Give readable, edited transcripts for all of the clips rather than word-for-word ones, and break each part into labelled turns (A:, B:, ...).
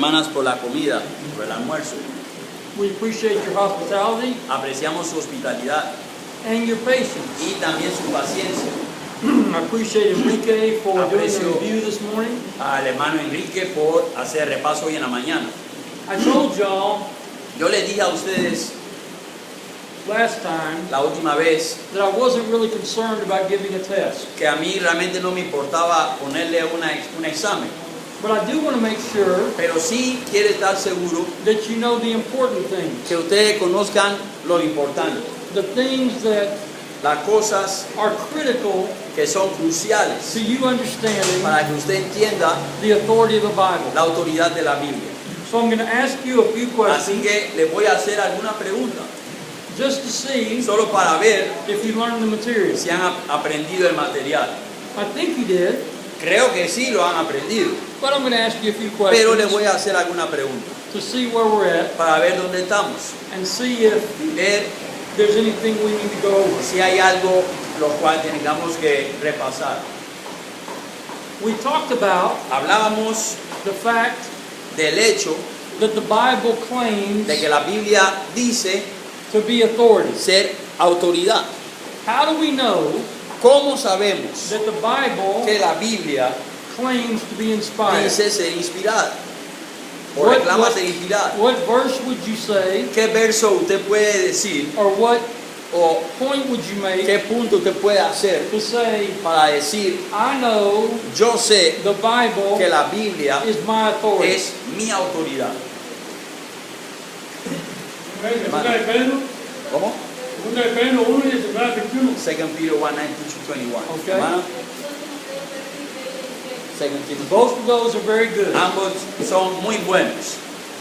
A: Hermanas, por la comida, por el almuerzo.
B: We appreciate your hospitality
A: Apreciamos su hospitalidad
B: and your patience.
A: y también su paciencia.
B: I appreciate Enrique for doing the
A: Aprecio
B: review this morning.
A: Al hermano Enrique por hacer repaso hoy en la mañana.
B: I told y'all
A: Yo le dije a ustedes
B: last time
A: la última vez
B: that I wasn't really concerned about giving a test.
A: que a mí realmente no me importaba ponerle un examen,
B: But I do want to make sure
A: pero sí quiere estar seguro
B: that you know the important things.
A: que ustedes conozcan lo importante,
B: The things that
A: las cosas
B: are critical
A: que son cruciales
B: to you understanding
A: para que usted entienda
B: the authority of the Bible.
A: la autoridad de la Biblia.
B: So I'm going to ask you a few
A: Así
B: questions
A: que le voy a hacer alguna pregunta,
B: just to see
A: solo para ver
B: if you learned the material.
A: si han aprendido el material.
B: I think you did,
A: Creo que sí lo han aprendido,
B: but I'm going to ask you a few
A: pero le
B: questions
A: voy a hacer alguna pregunta
B: to see where we're at
A: para ver dónde estamos,
B: and see if
A: ver
B: there's anything we need to go over.
A: si hay algo lo cual tengamos que repasar.
B: We talked about
A: Hablábamos
B: the fact
A: del hecho
B: that the Bible claims
A: de que la Biblia dice
B: to be authority.
A: ser autoridad.
B: How do we know
A: ¿Cómo sabemos
B: that the Bible
A: que la Biblia
B: claims to be inspired?
A: dice ser inspirada o
B: What-
A: reclama
B: what-
A: ser inspirada?
B: What verse would you say,
A: ¿Qué verso usted puede decir
B: or what
A: o
B: point would you make
A: qué punto usted puede hacer
B: to say,
A: para decir
B: I know
A: yo sé
B: the Bible
A: que la Biblia
B: is my authority?
A: es mi autoridad?
C: Segunda de Pedro,
A: ¿Cómo?
C: segunda de Pedro 1 y segunda de 21.
A: 2 Peter 1:19-21.
B: Okay.
A: Hermano. 2 Timothy.
B: Both of those are very good.
A: Ambos son muy buenos.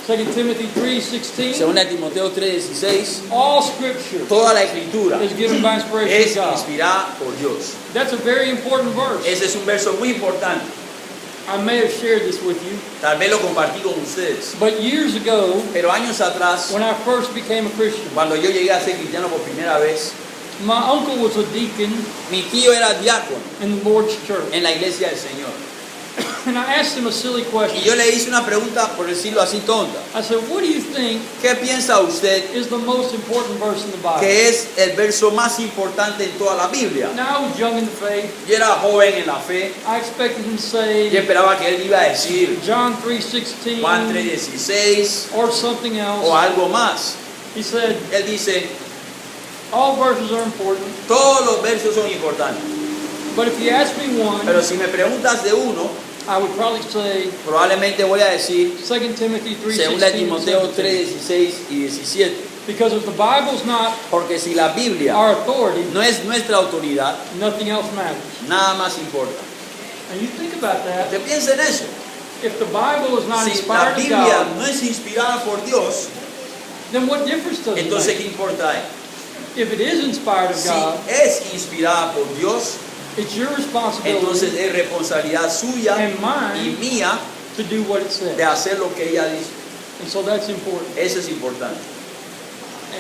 B: 2 Timothy 3:16.
A: Segunda de Timoteo 3:16.
B: All scripture
A: Toda la escritura
B: is given by inspiration
A: es
B: of God.
A: inspirada por Dios.
B: That's a very important verse.
A: Ese es un verso muy importante.
B: I may have shared this with you,
A: Tal vez lo compartí con ustedes.
B: but years ago,
A: Pero años atrás,
B: when I first became a Christian,
A: cuando yo llegué a ser cristiano por primera vez,
B: my uncle was a deacon
A: mi tío era diácono
B: in the Lord's church.
A: en la iglesia del Señor.
B: And I asked him a silly
A: Y
B: question.
A: yo le hice una pregunta, por decirlo así, tonta.
B: I said, what do you think
A: ¿Qué piensa usted
B: is the most important verse in the Bible?
A: que es el verso más importante en toda la Biblia?
B: Now I was young in the faith.
A: Yo era joven en la fe.
B: I expected him to
A: Yo
B: say
A: esperaba que él iba a decir
B: John 3:16
A: Juan 3:16
B: or something else.
A: o algo más.
B: He said,
A: Él dice,
B: all verses are important,
A: todos los versos son importantes.
B: but if you ask me one,
A: Pero si me preguntas de uno,
B: I would probably say
A: probablemente voy a decir
B: 2 Timothy 3:16
A: 2 Timoteo
B: and 17.
A: 3:16 y 17.
B: Because if the Bible's not
A: Porque si la Biblia
B: our authority,
A: no es nuestra autoridad,
B: nothing else matters.
A: nada más importa.
B: And you think about that.
A: Usted piensa en eso.
B: If the Bible is not
A: Si la
B: inspired of
A: Biblia
B: God,
A: no es inspirada por Dios,
B: then what difference does it
A: entonces
B: make?
A: ¿qué importa ahí?
B: If it is inspired of
A: Si
B: God,
A: es inspirada por Dios,
B: it's your
A: entonces
B: responsibility
A: es responsabilidad suya
B: and
A: y
B: mine
A: mía
B: to do what it
A: de
B: says.
A: hacer lo que ella dice.
B: And so that's important.
A: Eso es importante.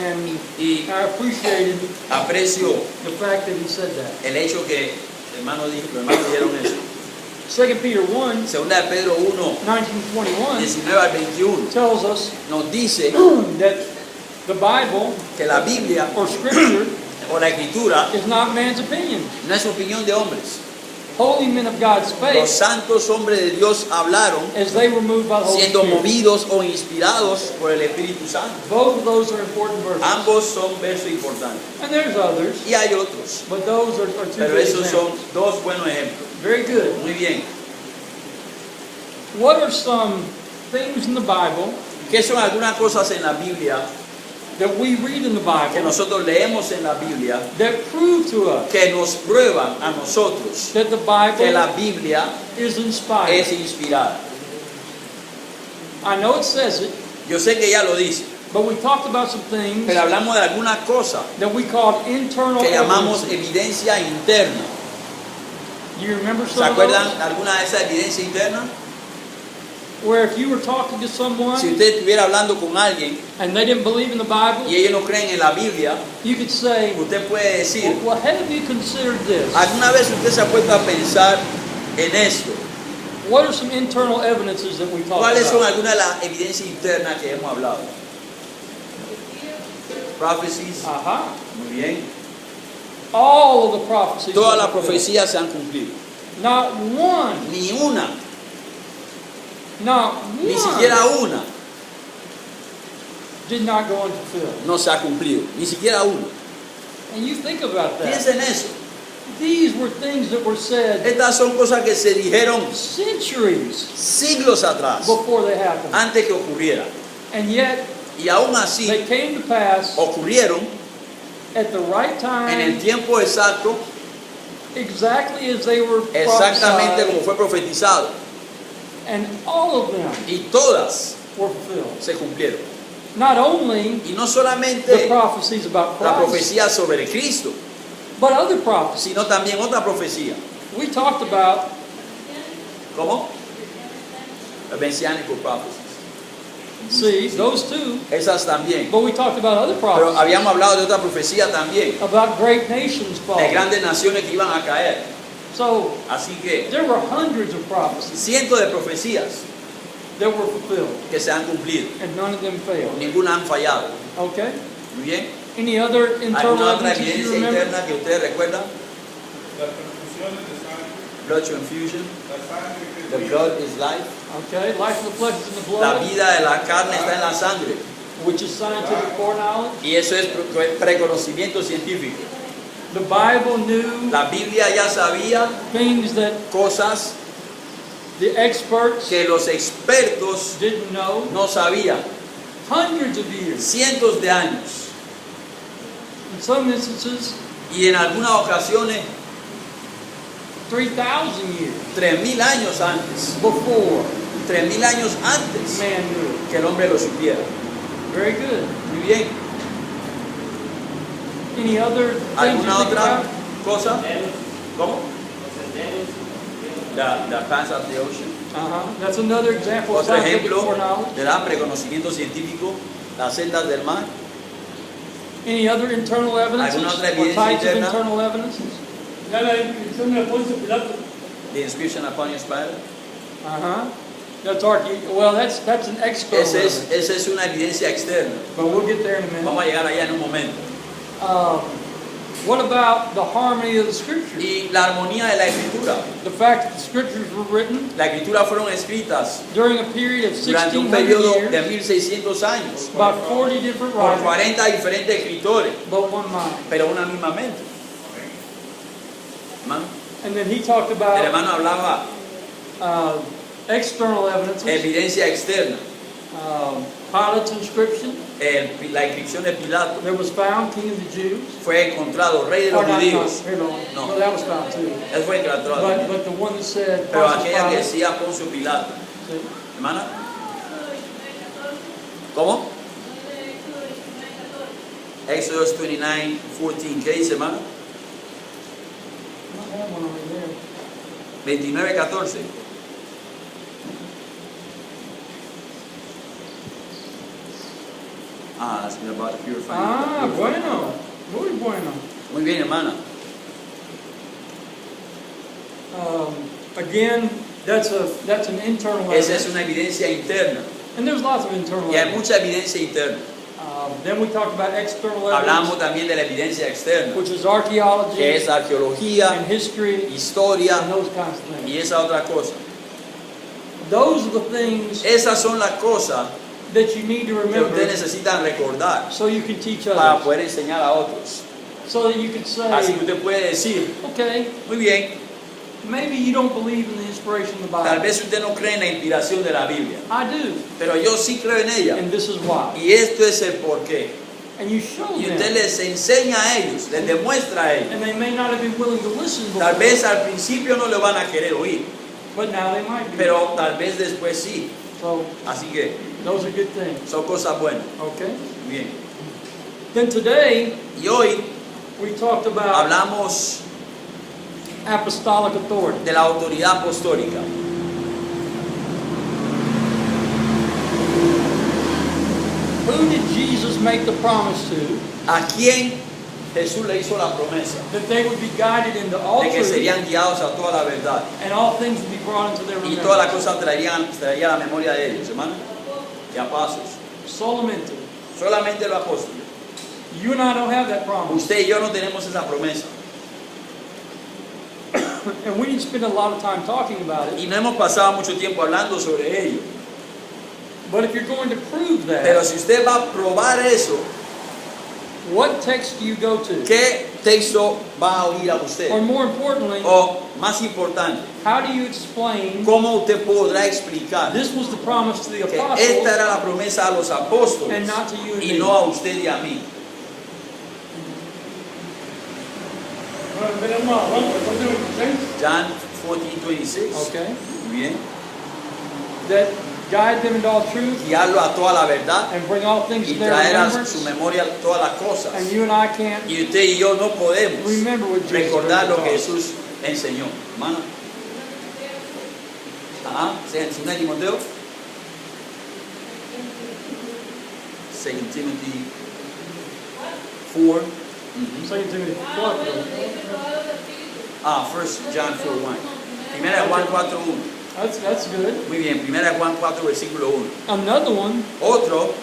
B: And
A: Y
B: I appreciated
A: aprecio
B: the fact that he said that.
A: el hecho que los hermanos dijeron eso.
B: 2 Peter 1,
A: Segunda de Pedro 1,
B: 19-21
A: 19 al 21
B: tells us
A: nos dice
B: that the Bible
A: que la Biblia
B: or Scripture
A: o la Escritura
B: is not man's opinion.
A: no es opinión de hombres.
B: Holy men of God
A: Los
B: spake
A: santos hombres de Dios hablaron
B: as they were moved by the Holy
A: siendo
B: Spirit.
A: movidos o inspirados por el Espíritu Santo.
B: Both of those are important verses.
A: Ambos son versos importantes.
B: And there's others,
A: Y hay otros,
B: but those are two
A: pero
B: good
A: esos son
B: examples.
A: dos buenos ejemplos.
B: Very good.
A: Muy bien.
B: What are some things in the Bible
A: ¿Qué son algunas cosas en la Biblia
B: that we read in the
A: que
B: Bible
A: nosotros leemos en la Biblia
B: that prove to us
A: que nos prueban a nosotros
B: that the
A: que la
B: Bible
A: Biblia
B: is inspired?
A: es inspirada?
B: I know it says it,
A: Yo sé que ya lo dice,
B: but we talked about some things
A: pero hablamos de alguna cosa
B: that we called internal
A: que llamamos
B: evidence.
A: evidencia interna.
B: Do you remember
A: ¿Se
B: some of
A: acuerdan
B: those?
A: de alguna de esas evidencias internas?
B: Where if you were talking to someone
A: Si usted estuviera hablando con alguien
B: and they didn't believe in the Bible,
A: y ellos no creen en la Biblia,
B: you could say,
A: usted puede decir,
B: well, have you considered this?
A: ¿alguna vez usted se ha puesto a pensar en esto?
B: What are some internal evidences that we talked
A: ¿Cuáles son
B: about?
A: algunas de las evidencias internas que hemos hablado? Prophecies.
B: Ajá.
A: Muy bien.
B: All of the prophecies.
A: Todas
B: were
A: las
B: fulfilled.
A: profecías se han cumplido.
B: Not one.
A: Ni una,
B: Not
A: ni
B: one
A: siquiera una
B: did not go unfulfilled.
A: no se ha cumplido. Ni siquiera una.
B: And you think about that.
A: Piensa en eso.
B: These were things that were said
A: Estas son cosas que se dijeron
B: centuries
A: siglos atrás,
B: before they happened.
A: antes que ocurriera.
B: And yet
A: Y aún así
B: they came to pass
A: ocurrieron
B: at the right
A: en el
B: time,
A: tiempo exacto,
B: exactly as they were
A: exactamente como
B: prophesied,
A: fue profetizado.
B: and all of them
A: Y todas
B: were fulfilled.
A: se cumplieron.
B: Not only
A: Y no
B: the
A: solamente
B: prophecies about
A: la
B: Christ,
A: profecía sobre Cristo,
B: but other prophecies.
A: sino también otra profecía.
B: We talked about
A: ¿Cómo? Messianic prophecies.
B: see those two,
A: Esas también.
B: but we talked about other
A: Pero
B: prophecies
A: habíamos hablado de otra profecía también,
B: about great nations
A: de
B: falling.
A: grandes naciones que iban a caer.
B: So
A: Así que
B: there were hundreds of prophecies
A: cientos de profecías
B: that were fulfilled,
A: que se han cumplido.
B: and none of them failed.
A: Ninguna han fallado.
B: Okay.
A: Muy bien.
B: Any other internal
A: ¿Alguna otra
B: evidences you
A: evidencia
B: remember?
A: interna que ustedes recuerdan?
D: Las transfusiones de sangre,
A: Blood transfusion.
D: la sangre que
A: The blood is life.
B: Okay. Life of the flesh is in the
A: La
B: blood,
A: vida de la carne está en la sangre.
B: which is scientific foreknowledge.
A: Y eso es preconocimiento científico.
B: The Bible knew
A: La Biblia ya sabía
B: things that
A: cosas
B: the experts
A: que los expertos
B: didn't know.
A: no sabían.
B: Hundreds of years.
A: Cientos de años.
B: In some instances,
A: Y en algunas ocasiones,
B: 3,000 years
A: 3000 años antes.
B: before
A: 3000 años antes
B: man knew it.
A: que el hombre lo supiera.
B: Very good.
A: Muy bien.
B: Any other things you
A: ¿Alguna
B: think
A: otra
B: about?
A: cosa? ¿Cómo? The pass of the ocean.
B: That's another example of
A: Otro
B: scientific
A: ejemplo
B: foreknowledge.
A: de la preconocimiento científico, las sendas del mar.
B: Any other internal evidences
A: ¿Alguna otra
B: or
A: evidencia
B: types of
A: interna?
B: internal evidences?
C: Ya la inscripción de Poncio Pilato.
A: The inscription upon his Pilate.
B: That's well, that's an external evidence,
A: Esa es una evidencia externa.
B: but we'll get there in a minute.
A: Vamos a llegar allá en un momento.
B: What about the harmony of the scriptures?
A: Y la armonía de la escritura.
B: The fact that the scriptures were written
A: La escritura fueron escritas
B: during a period of
A: durante un
B: 1600
A: periodo de
B: years,
A: 1600 años
B: about 40 different
A: por
B: writers,
A: 40 diferentes escritores,
B: but one mind.
A: pero una misma mente. Hermano,
B: And then he talked
A: el
B: about
A: hermano hablaba
B: external evidences,
A: evidencia externa.
B: Pilate's inscription
A: La inscripción de Pilato
B: that was found, King of the Jews.
A: fue encontrado rey de los
B: Or not,
A: judíos.
B: no,
A: No.
B: that was found too.
A: Él fue encontrado.
B: But the one that said
A: Pero
B: Pontius
A: aquella que
B: Pilate,
A: decía Poncio Pilato.
B: see?
A: Hermana, ¿cómo? Exodus 29:14. ¿Qué dice, hermano?
B: I have one over there.
A: 29:14. That's about purifying.
B: Bueno. Muy bueno.
A: Muy bien, hermana.
B: Again, that's an internal
A: Esa es
B: evidence.
A: una evidencia interna.
B: And there's lots of internal
A: Y hay
B: evidence.
A: mucha evidencia interna.
B: Then we talked about external
A: Hablamos
B: evidence,
A: también de la evidencia externa,
B: which is archaeology
A: que es arqueología,
B: and history
A: historia
B: and those kinds of things.
A: y esa otra cosa.
B: Those are the things
A: Esas son las cosas
B: that you need to
A: que
B: remember
A: ustedes necesitan recordar
B: so you can teach
A: para
B: others.
A: poder enseñar a otros.
B: So that you can
A: Así que
B: say,
A: usted puede decir,
B: okay,
A: muy bien,
B: maybe you don't believe in the inspiration of the
A: tal
B: Bible.
A: vez usted no cree en la inspiración de la Biblia,
B: I do,
A: pero yo sí creo en ella.
B: and this is why.
A: Y esto es el porqué.
B: And you show
A: Y
B: them,
A: usted les enseña a ellos, les demuestra a ellos.
B: and they may not have been willing to listen before,
A: Tal vez al principio no le van a querer oír,
B: but now they might be.
A: pero tal vez después sí.
B: So
A: Así que
B: those are good things.
A: son cosas buenas.
B: Okay.
A: Bien.
B: Then today
A: Y hoy
B: we talked about
A: hablamos
B: apostolic authority.
A: de la autoridad apostólica.
B: Who did Jesus make the promise to?
A: ¿A quién Jesús le hizo la promesa
B: that they would be guided into all
A: de que
B: truth,
A: serían guiados a toda la verdad
B: and all things would be brought into their
A: y todas las
B: remembrance.
A: cosas traería a la memoria de ellos, hermano, y a pasos.
B: Solamente.
A: Solamente los apóstoles.
B: You and I don't have that promise.
A: Usted y yo no tenemos esa promesa
B: And we didn't spend a lot of time talking about it.
A: y no hemos pasado mucho tiempo hablando sobre ello.
B: But if you're going to prove
A: Pero
B: that,
A: si usted va a probar eso,
B: what text do you go to?
A: ¿qué texto va a oír a usted?
B: Or more importantly,
A: O más importante,
B: how do you explain
A: ¿cómo usted podrá explicar
B: this was the promise to the
A: que
B: apostles
A: esta era la promesa a los apóstoles
B: and not to you and
A: y
B: me?
A: no a usted y a mí?
C: Bueno, veremos a Juan 14:26.
A: John 14:26.
B: Okay.
A: Muy bien.
B: That guide them into all truth
A: Guiarlo a toda la verdad
B: and bring all things
A: y
B: to their
A: traer a
B: remembrance.
A: su memoria todas las cosas.
B: And you and I can't
A: Y usted y yo no podemos
B: remember what Jesus
A: recordar lo que
B: taught.
A: Jesús enseñó. Hermano. ¿Segunda de Timoteo? 2 Timothy 4.
B: 2 Timothy 4.
A: 1 John 4:1. Primera de Juan 4:1.
B: That's good.
A: Muy bien, primera de Juan 4, versículo 1.
B: Another one,
A: Otro,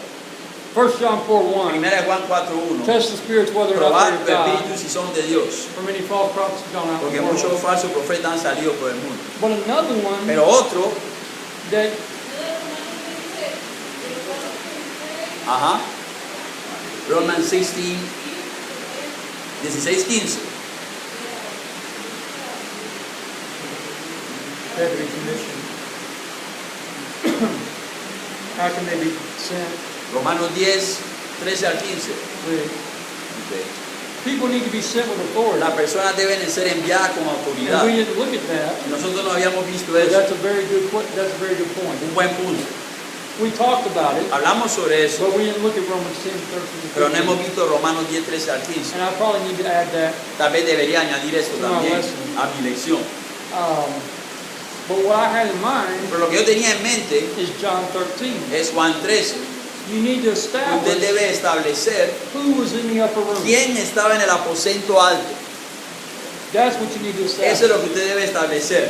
B: 1 John 4:1.
A: primera de Juan 4:1.
B: Test the spirits whether or not
A: Probar
B: they're
A: los
B: of God.
A: espíritus si son de Dios.
B: For many false prophets have gone out
A: Porque
B: before
A: muchos
B: us.
A: falsos profetas han salido por el mundo.
B: But another one
A: Pero otro,
B: that
A: Romans 16, 16:15.
B: they have to be commissioned. How can they be sent?
A: Romanos 10, 13 al 15.
B: People need to be sent with authority.
A: Las personas deben de ser enviadas con autoridad.
B: And we didn't look at that.
A: Nosotros no habíamos visto
B: But
A: eso.
B: that's a very good point. That's a very good point.
A: Un buen punto.
B: We talked about it,
A: Hablamos sobre eso,
B: but we didn't look at Romans 10, 13,
A: pero no
B: 15.
A: hemos visto Romanos 10, 13 al 15.
B: And I probably need to add that.
A: Tal vez debería añadir esto
B: No,
A: también
B: listen.
A: a mi lección.
B: But what I had in mind
A: Pero lo que yo tenía en mente
B: is John 13.
A: es Juan 13.
B: You need to
A: Usted
B: establish
A: debe establecer
B: who was in the upper room.
A: quién estaba en el aposento alto.
B: That's what you need to
A: Eso es
B: establish.
A: lo que usted debe establecer.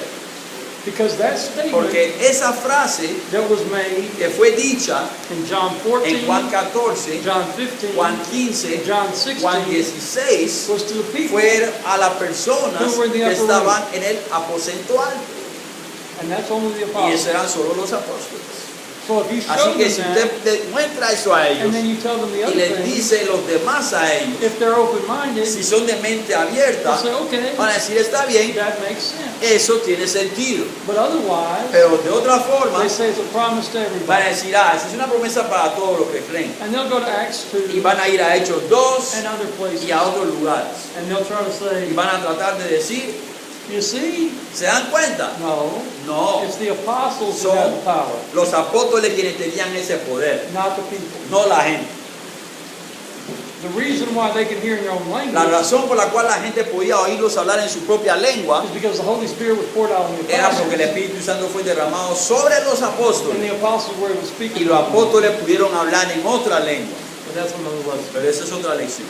B: Because that statement
A: Porque esa frase
B: that was made
A: que fue dicha
B: in John 14,
A: en Juan 14,
B: John 15,
A: Juan 15,
B: John 16
A: Juan 16,
B: was to the people.
A: fue a las personas
B: Who were in the
A: que
B: upper
A: estaban en el aposento alto.
B: And that's only the
A: Y
B: apostles.
A: esos eran solo los apóstoles.
B: So if you show
A: Así que
B: them
A: si
B: that,
A: usted le muestra eso a ellos
B: and then you tell them the
A: y
B: other
A: les
B: thing,
A: dice los demás a ellos,
B: if they're open-minded,
A: si son de mente
B: they'll
A: abierta,
B: say, okay,
A: van a decir está bien,
B: that makes sense.
A: eso tiene sentido.
B: But otherwise,
A: Pero de otra forma,
B: they say it's a promise to
A: van a
B: everybody.
A: decir, esa es una promesa para todos los que creen.
B: And they'll go to Acts 2
A: Y van a ir a Hechos 2
B: and other places,
A: y a otros lugares.
B: and they'll try to say,
A: Y van a tratar de decir,
B: you see,
A: ¿se dan cuenta?
B: no,
A: No,
B: it's the apostles who
A: son
B: have the power,
A: los apóstoles quienes tenían ese poder,
B: not the people.
A: no la gente.
B: The reason why they can hear in their own
A: La
B: language
A: razón por la cual la gente podía oírlos hablar en su propia lengua
B: is because the Holy Spirit was poured out on the
A: era porque el
B: apostles,
A: Espíritu Santo fue derramado sobre los
B: and
A: apóstoles
B: the apostles were able to speak.
A: y los apóstoles pudieron hablar en otra lengua.
B: But that's another lesson.
A: Pero esa es otra lección.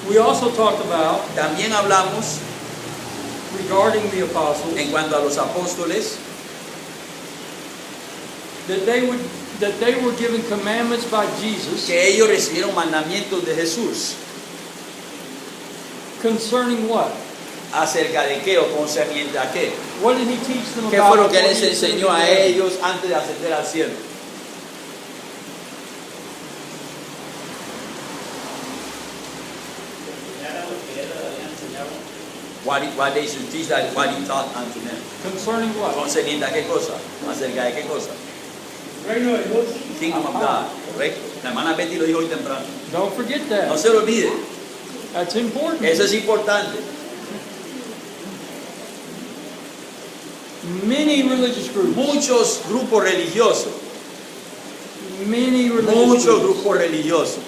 B: We also talked about,
A: También hablamos
B: regarding the apostles,
A: en cuanto a los apóstoles
B: that they were given commandments by Jesus
A: que ellos recibieron mandamientos de Jesús.
B: concerning what?
A: ¿Acerca de qué o concerniente a qué?
B: What did he teach them
A: ¿Qué
B: about?
A: fue lo que
B: before
A: les
B: he ascended
A: enseñó
B: to
A: a
B: heaven?
A: ellos antes de ascender al cielo? What they should teach that what he taught unto them.
B: Concerning what?
A: ¿Concerniente a qué cosa? ¿Acerca de qué cosa?
C: Reino de Dios.
A: Kingdom of God. Correcto. La hermana Betty lo dijo hoy temprano.
B: Don't forget
A: No
B: that.
A: se lo olvide.
B: That's important.
A: Eso es importante.
B: Many religious groups.
A: Muchos grupos religiosos,
B: Many religious
A: muchos
B: groups
A: grupos religiosos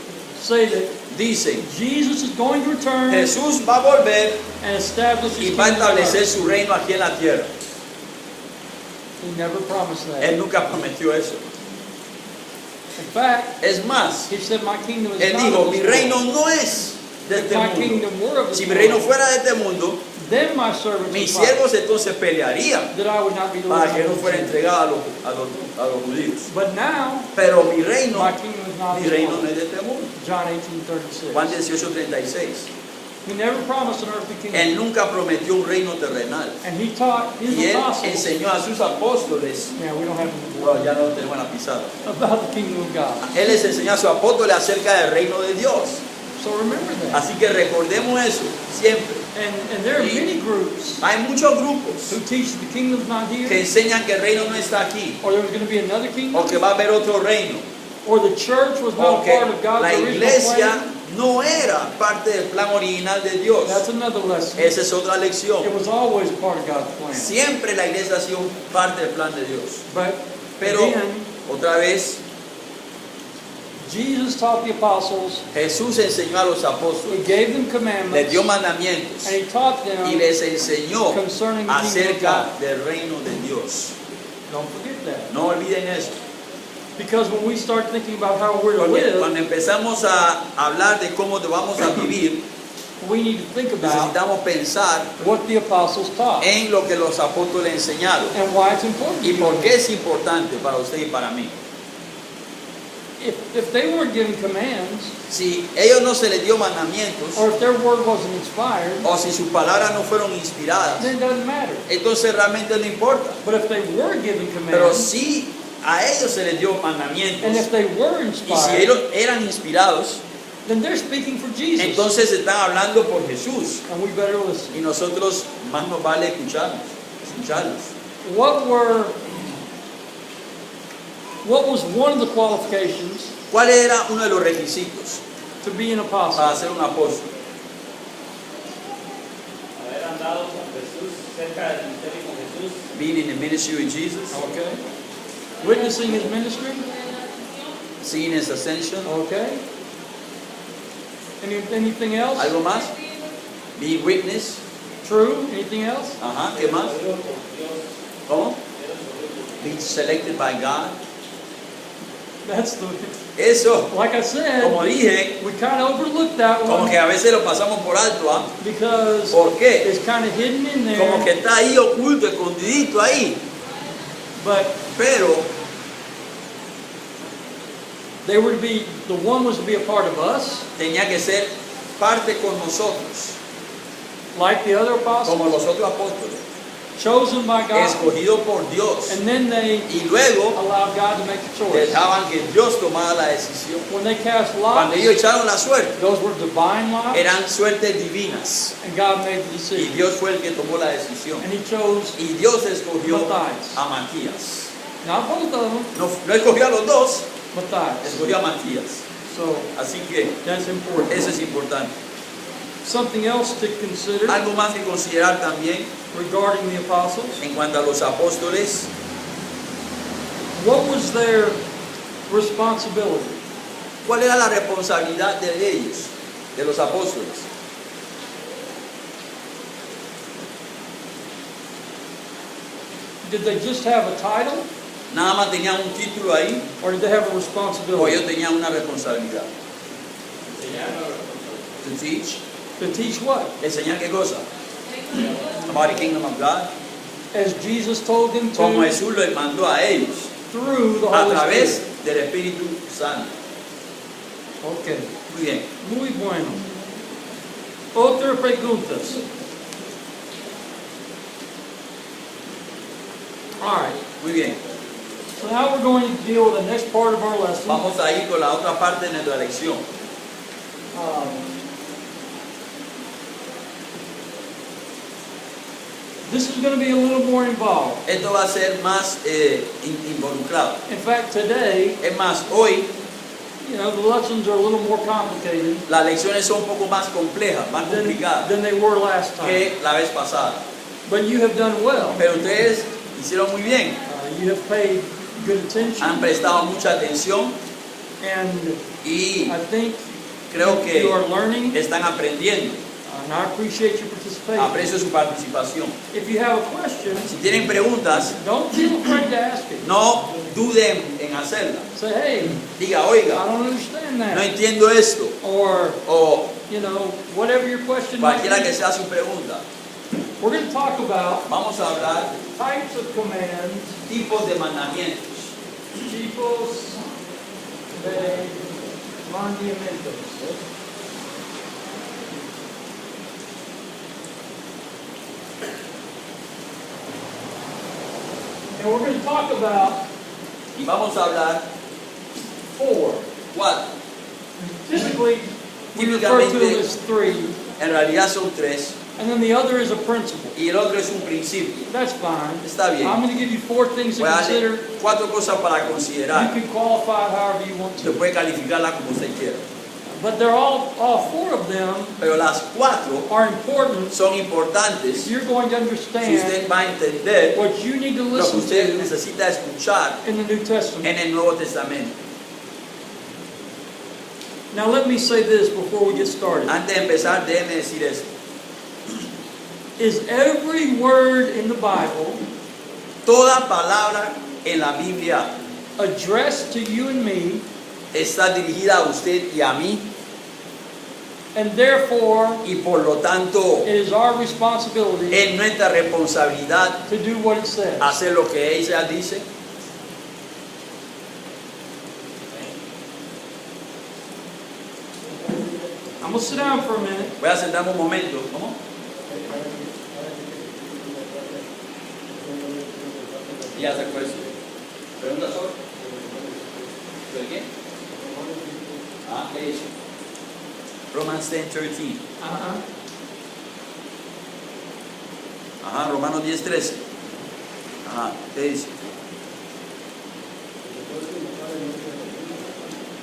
B: say that
A: dicen,
B: Jesus is going to return
A: Jesús va a volver
B: and establish
A: y
B: his
A: va a
B: kingdom on
A: establecer
B: earth.
A: su reino aquí en la tierra.
B: He never promised that.
A: Él nunca prometió eso.
B: In fact,
A: Es más,
B: he said, my kingdom is
A: él
B: not
A: dijo,
B: of
A: mi
B: this
A: reino
B: world.
A: no es de
B: If
A: este
B: my
A: mundo.
B: kingdom were of
A: Si
B: this
A: mi reino
B: world,
A: fuera de este mundo,
B: then my servants
A: mis
B: would fight,
A: siervos entonces pelearían
B: that I would not be the
A: para
B: Lord.
A: que no fuera entregado a los judíos.
B: But now,
A: Pero mi reino,
B: my kingdom is not of
A: mi
B: this
A: reino no
B: world.
A: es de este mundo.
B: John 18:36.
A: Juan 18:36.
B: He never promised an earthly kingdom.
A: Él nunca prometió un reino terrenal.
B: And he taught his
A: Y él
B: apostles,
A: enseñó a sus apóstoles,
B: yeah, we don't have
A: bueno, ya no tenemos la pisada.
B: about the kingdom of God.
A: Él les enseñó a sus apóstoles acerca del reino de Dios.
B: So remember that.
A: Así que recordemos eso siempre.
B: And there are many groups
A: Hay muchos grupos
B: who teach the kingdom's not
A: que
B: here,
A: enseñan que el reino no está aquí,
B: or there's going to be another kingdom,
A: o que va a haber otro reino,
B: or the church was
A: o
B: not a
A: que
B: part of God's
A: la
B: original
A: iglesia
B: plan.
A: no era parte del plan original de Dios.
B: That's another lesson.
A: Esa es otra lección.
B: It was always part of God's plan.
A: Siempre la iglesia ha sido parte del plan de Dios.
B: But
A: Pero
B: again,
A: otra vez,
B: Jesus taught the apostles,
A: Jesús enseñó a los
B: he
A: apóstoles,
B: gave them
A: les
B: commandments,
A: dio mandamientos
B: and he taught
A: y
B: them
A: les enseñó
B: concerning the kingdom of
A: acerca
B: God.
A: del reino de Dios.
B: Don't forget that.
A: No olviden eso.
B: Because when we start thinking about how we're to
A: Porque
B: live,
A: cuando empezamos a hablar de cómo vamos a vivir,
B: we need to think about
A: necesitamos pensar
B: what the apostles taught
A: en lo que los apóstoles enseñaron
B: and why it's important.
A: y por qué es importante para usted y para mí.
B: If they weren't given commands,
A: Si ellos no se les dio mandamientos
B: or if their word wasn't inspired,
A: o si sus palabras no fueron inspiradas,
B: then it doesn't matter.
A: entonces realmente no importa.
B: But if they were given
A: Pero
B: commands,
A: si a ellos se les dio
B: and
A: mandamientos
B: if they were
A: y si
B: inspired,
A: ellos eran inspirados,
B: then they're speaking for Jesus.
A: entonces están hablando por Jesús
B: And we better listen.
A: y nosotros más nos vale escucharlos.
B: What was one of the qualifications
A: ¿Cuál era uno de los requisitos
B: to be an
A: para
B: apostle?
A: ser un apóstol?
E: Haber andado con Jesús, cerca del ministerio con Jesús,
A: Being in the ministry with Jesus,
B: Okay. Witnessing his ministry?
A: seeing his ascension.
B: Okay. Anything else?
A: ¿Algo más? Be witness.
B: True? Anything else?
A: Ajá, ¿qué más?
E: escogido por Dios,
A: ¿Cómo?
E: era escogido por
A: Be selected by God.
B: That's the.
A: Eso,
B: Like I said,
A: como dije,
B: we kind of overlooked that
A: como
B: one
A: que a veces lo pasamos por alto, ¿ah?
B: because
A: ¿Por qué?
B: it's kind of hidden in
A: Como que
B: there.
A: está ahí oculto, escondidito ahí.
B: But
A: Pero
B: they were to be. The one was to be a part of us,
A: tenía que ser parte con nosotros,
B: like the other
A: como
B: apostles,
A: los otros apóstoles,
B: chosen by God,
A: escogido por Dios.
B: and then they
A: Y luego
B: allowed God to make the choice.
A: dejaban que Dios tomara la decisión.
B: When they cast
A: Cuando
B: lots,
A: ellos echaron la suerte,
B: those were divine lots,
A: eran suertes divinas.
B: and God made the
A: Y
B: decision.
A: Dios fue el que tomó la decisión.
B: And He chose
A: Y Dios escogió
B: Matías.
A: a Matías.
B: not both of them,
A: No escogió a los dos,
B: Matthias.
A: escogió a Matías.
B: So
A: Así que
B: that's important.
A: eso es importante.
B: Something else to consider
A: Algo más que considerar también
B: regarding the apostles.
A: en cuanto a los apóstoles,
B: What was their responsibility?
A: ¿cuál era la responsabilidad de ellos, de los apóstoles?
B: Did they just have a title,
A: Nada más tenían un título ahí,
B: or did they have a
A: o
B: responsibility
A: ellos tenían una responsabilidad.
E: enseñar la responsabilidad.
A: To teach.
B: to teach what?
A: ¿Enseñar qué cosa? About the kingdom of God.
B: As Jesus told them
A: Como
B: to
A: Jesús les mandó a ellos,
B: through the
A: a
B: Holy
A: través
B: Spirit.
A: del Espíritu Santo.
B: Okay.
A: Muy bien.
B: Muy bueno. Otra preguntas. All right.
A: Muy bien.
B: So now we're going to deal with the next part of our lesson.
A: Vamos a ir con la otra parte de nuestra lección.
B: This is going to be a little more involved.
A: Esto va a ser más involucrado.
B: In fact, today,
A: Es más, hoy
B: the lessons are a little more complicated
A: las lecciones son un poco más complejas, más complicadas
B: than they were last time.
A: que la vez pasada.
B: But you have done well.
A: Pero ustedes hicieron muy bien.
B: You have paid good attention,
A: Han prestado mucha atención
B: and
A: y
B: I think
A: creo que
B: you are learning,
A: están aprendiendo.
B: and I appreciate your participation.
A: Aprecio su participación.
B: If you have a question,
A: Si tienen preguntas,
B: don't feel afraid to ask it.
A: no duden en hacerla.
B: Say, hey,
A: Diga,
B: I
A: oiga,
B: don't understand
A: no
B: that.
A: entiendo esto.
B: Or,
A: O
B: you know, whatever your question might
A: cualquiera que
B: be.
A: sea su pregunta.
B: We're going to talk about
A: Vamos a hablar
B: types of commands,
A: tipos de mandamientos.
B: tipos de mandamientos. And we're going to talk about
A: Y vamos a hablar
B: 4.
A: 4.
B: Typically, we refer to them
A: Típicamente,
B: as 3,
A: en realidad son 3.
B: and then the other is a principle.
A: Y el otro es un principio.
B: That's fine.
A: Está bien.
B: I'm going to give you 4 things to
A: Voy a darle
B: consider.
A: 4 cosas para
B: You
A: considerar.
B: can qualify it however you want
A: Usted
B: to.
A: puede calificarla como usted quiera.
B: But they're all 4 of them
A: Pero las 4
B: are important
A: son
B: if
A: importantes
B: you're going to
A: si
B: understand
A: usted va a entender
B: what you need to
A: lo que
B: listen
A: usted
B: to
A: necesita escuchar
B: in the New Testament.
A: en el Nuevo Testamento.
B: Now let me say this before we get started.
A: Antes de empezar, déjeme decir esto.
B: Is every word in the Bible
A: Toda palabra en la Biblia
B: addressed to you and me,
A: está dirigida a usted y a mí,
B: and therefore
A: y por lo tanto
B: it is our responsibility
A: es nuestra responsabilidad
B: to do what it says?
A: hacer lo que ella dice?
B: I'm going to sit down for a minute.
A: Voy a sentarme un momento. ¿Cómo? Y hace question. ¿Pregunta sobre? ¿De qué? Ah, ¿qué dice? Romans 10:13.
B: Uh-huh.
A: Ajá, Romanos 10:13. Ajá, ¿qué dice?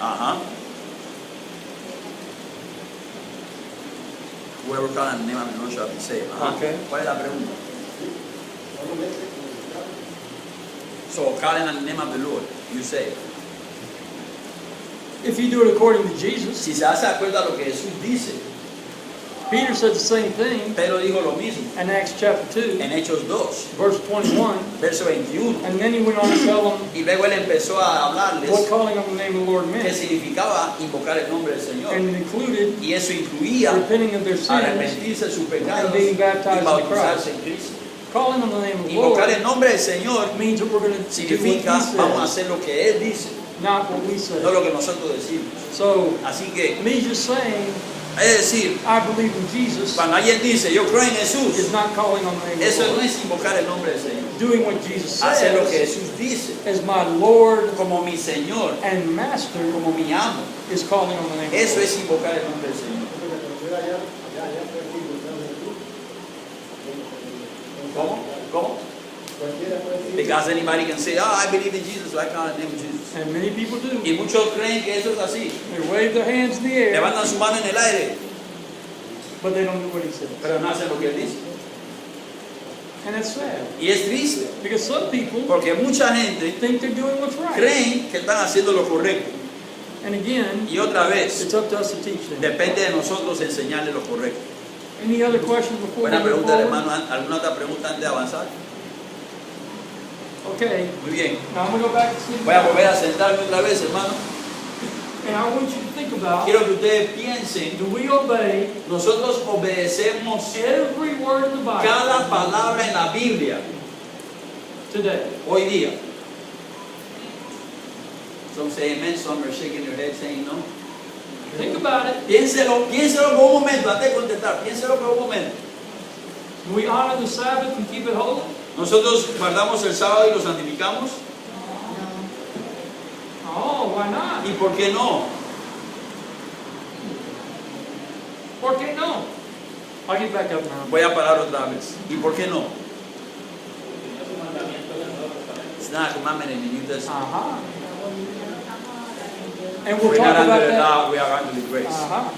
A: Ajá. Whoever called on the name of the Lord shall be saved. Ajá.
B: Okay.
A: ¿Cuál es la pregunta? So, calling on the name of the Lord, you say.
B: If you do it according to Jesus,
A: Si se hace de acuerdo a lo que Jesús dice,
B: Peter said the same thing
A: Pedro dijo lo mismo
B: in Acts chapter 2,
A: en Hechos 2,
B: verse 21,
A: verso 21.
B: and then he went on to tell them
A: Y luego él empezó a hablarles
B: what calling on the name of the Lord
A: que
B: meant,
A: significaba invocar el nombre del Señor.
B: and it included
A: Y eso incluía
B: repenting of their sins,
A: arrepentirse de sus pecados
B: and being baptized
A: y
B: in
A: bautizarse en Cristo.
B: calling on the name of the
A: Invocar
B: Lord
A: el nombre del Señor
B: means that we're going to do what
A: significa
B: he
A: vamos a
B: says,
A: hacer lo que Él dice,
B: not what we say.
A: no lo que nosotros decimos.
B: So,
A: Así que,
B: me just saying,
A: es decir,
B: I believe in Jesus,
A: cuando alguien dice yo creo en
B: is
A: Jesús,
B: not calling on the name of
A: eso
B: the
A: no
B: Lord.
A: es invocar el nombre del Señor.
B: Doing what Jesus
A: Hacer lo que
B: says
A: Jesús dice,
B: as my Lord
A: como mi Señor,
B: and Master
A: como mi amo.
B: is calling on the name of the
A: Eso
B: Lord.
A: es invocar el nombre del Señor. ¿Cómo? ¿Cómo? Because anybody can say, I believe in Jesus, so I call on the name of Jesus.
B: And many people do.
A: Y muchos creen que eso es así.
B: They wave their hands in the air,
A: Levantan su mano en el aire,
B: but they don't do what he says.
A: pero no hacen lo que Él dice.
B: And it's sad.
A: Y es triste,
B: Because some people
A: porque mucha gente
B: think they're doing what's right.
A: creen que están haciendo lo correcto.
B: And again,
A: Y otra vez,
B: it's up to us to teach them.
A: depende de nosotros enseñarles lo correcto.
B: Any other questions before we
A: Buena
B: move
A: pregunta,
B: forward?
A: hermano. ¿Alguna otra pregunta antes de avanzar?
B: Okay,
A: Muy bien.
B: now I'm going to go back to sleep.
A: Voy a volver a sentarme otra vez, hermano.
B: And I want you to think about,
A: Quiero que ustedes piensen,
B: do we obey
A: nosotros obedecemos
B: every word in the Bible
A: cada palabra en la Biblia
B: today?
A: hoy día. Some say amen, some are shaking their head saying no.
B: Think about it.
A: Piénselo por un momento, antes de contestar, piénselo por un momento.
B: Do we honor the Sabbath and keep it holy?
A: Nosotros guardamos el sábado y lo santificamos.
B: Oh, why not?
A: ¿Y por qué no?
B: ¿Por qué no? I'll get back up now.
A: Voy a parar otra vez. ¿Y por qué no? It's not a commandment in the New Testament.
B: Uh-huh. And we'll
A: We're
B: talk
A: not
B: about
A: under the
B: that.
A: law, we are under the grace.
B: Uh-huh.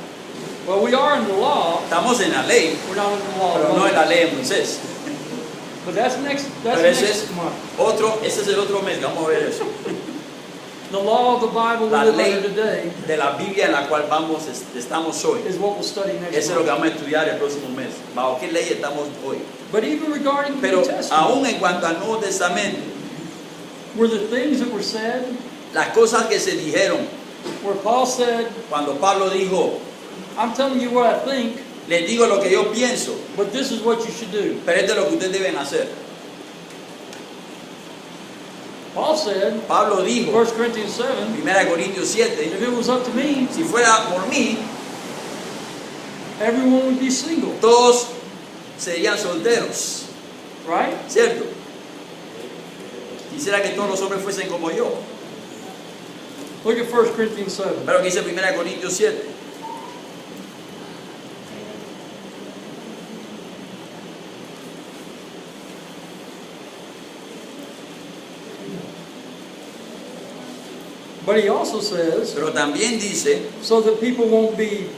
B: Well, we are in the law.
A: Estamos en la ley,
B: We're not in the law.
A: pero
B: of
A: no en la
B: Moses.
A: ley de Moisés.
B: But that's next
A: Pero ese
B: next
A: es
B: month.
A: ese es el otro mes, vamos a ver eso.
B: The law of the Bible we
A: La
B: live
A: ley
B: under today
A: de la Biblia en la cual estamos hoy.
B: is what we'll study next
A: Eso es lo que
B: month.
A: vamos a estudiar el próximo mes. ¿Bajo qué ley estamos hoy?
B: But even regarding the
A: Pero
B: New Testament,
A: aún en cuanto al Nuevo Testamento,
B: were the things that were said
A: las cosas que se dijeron
B: where Paul said,
A: cuando Pablo dijo,
B: I'm telling you what I think,
A: les digo lo que yo pienso,
B: but this is what you should do.
A: pero esto es lo que ustedes deben hacer.
B: Paul said,
A: Pablo dijo,
B: 1 Corinthians 7,
A: 1 Corintios 7,
B: if it was up to me,
A: si fuera por mí,
B: everyone would be single,
A: todos serían solteros,
B: right?
A: ¿cierto? Quisiera que todos los hombres fuesen como yo.
B: Look at 1 Corinthians 7.
A: Pero que dice 1 Corintios 7.
B: But he also says,
A: Pero también dice,
B: so that people won't be,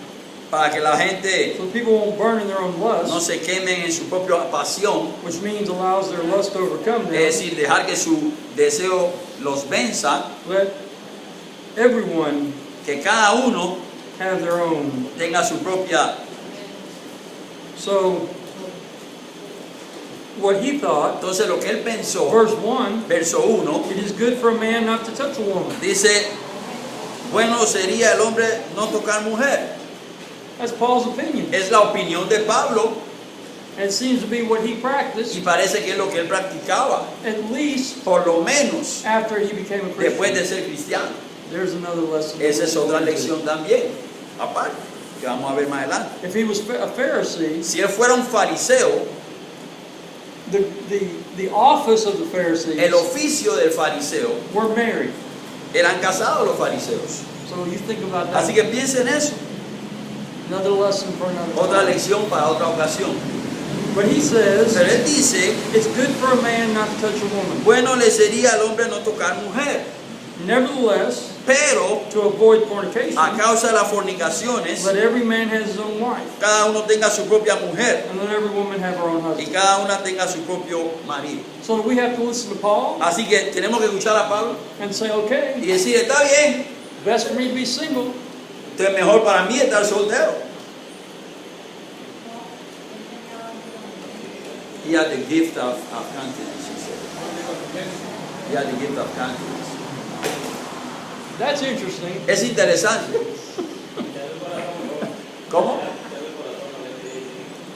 A: para que la gente
B: so that people won't burn in their own lust,
A: no se quemen en su propia pasión,
B: which means allows their lust to overcome them.
A: es decir, dejar que su deseo los venza,
B: Let everyone
A: que cada uno
B: have their own.
A: tenga su propia.
B: So, what he thought,
A: Entonces lo que él pensó,
B: verse 1,
A: verso 1,
B: it is good for a man not to touch a woman.
A: dice, bueno sería el hombre no tocar mujer.
B: That's Paul's opinion.
A: Es la opinión de Pablo
B: And it seems to be what he practiced,
A: y parece que es lo que él practicaba,
B: at least
A: por lo menos
B: after he became a
A: después
B: Christian.
A: de ser cristiano.
B: There's another lesson.
A: Esa es otra lección también, aparte, que vamos a ver más adelante.
B: If he was a Pharisee,
A: Si él fuera un fariseo,
B: the office of the Pharisees
A: el oficio del fariseo,
B: were married.
A: eran casados los fariseos.
B: So you think about
A: Así
B: that.
A: que piensen eso,
B: Another lesson for another
A: otra
B: time.
A: lección para otra ocasión.
B: But he says,
A: Pero él dice,
B: it's good for a man not to touch a woman.
A: bueno le sería al hombre no tocar mujer,
B: Nevertheless,
A: pero
B: to avoid fornication,
A: a causa de las fornicaciones,
B: let every man have his own wife,
A: cada uno tenga su propia mujer
B: and let every woman have her own
A: y
B: husband.
A: cada una tenga su propio marido.
B: So do we have to listen to Paul
A: Así que tenemos que escuchar a Pablo
B: and say, okay,
A: y decir, está bien,
B: best for me to be single,
A: entonces mejor para mí estar soltero. He had the gift of continence, he said. He had the gift of continence.
B: that's interesting.
A: Es interesante. ¿Cómo?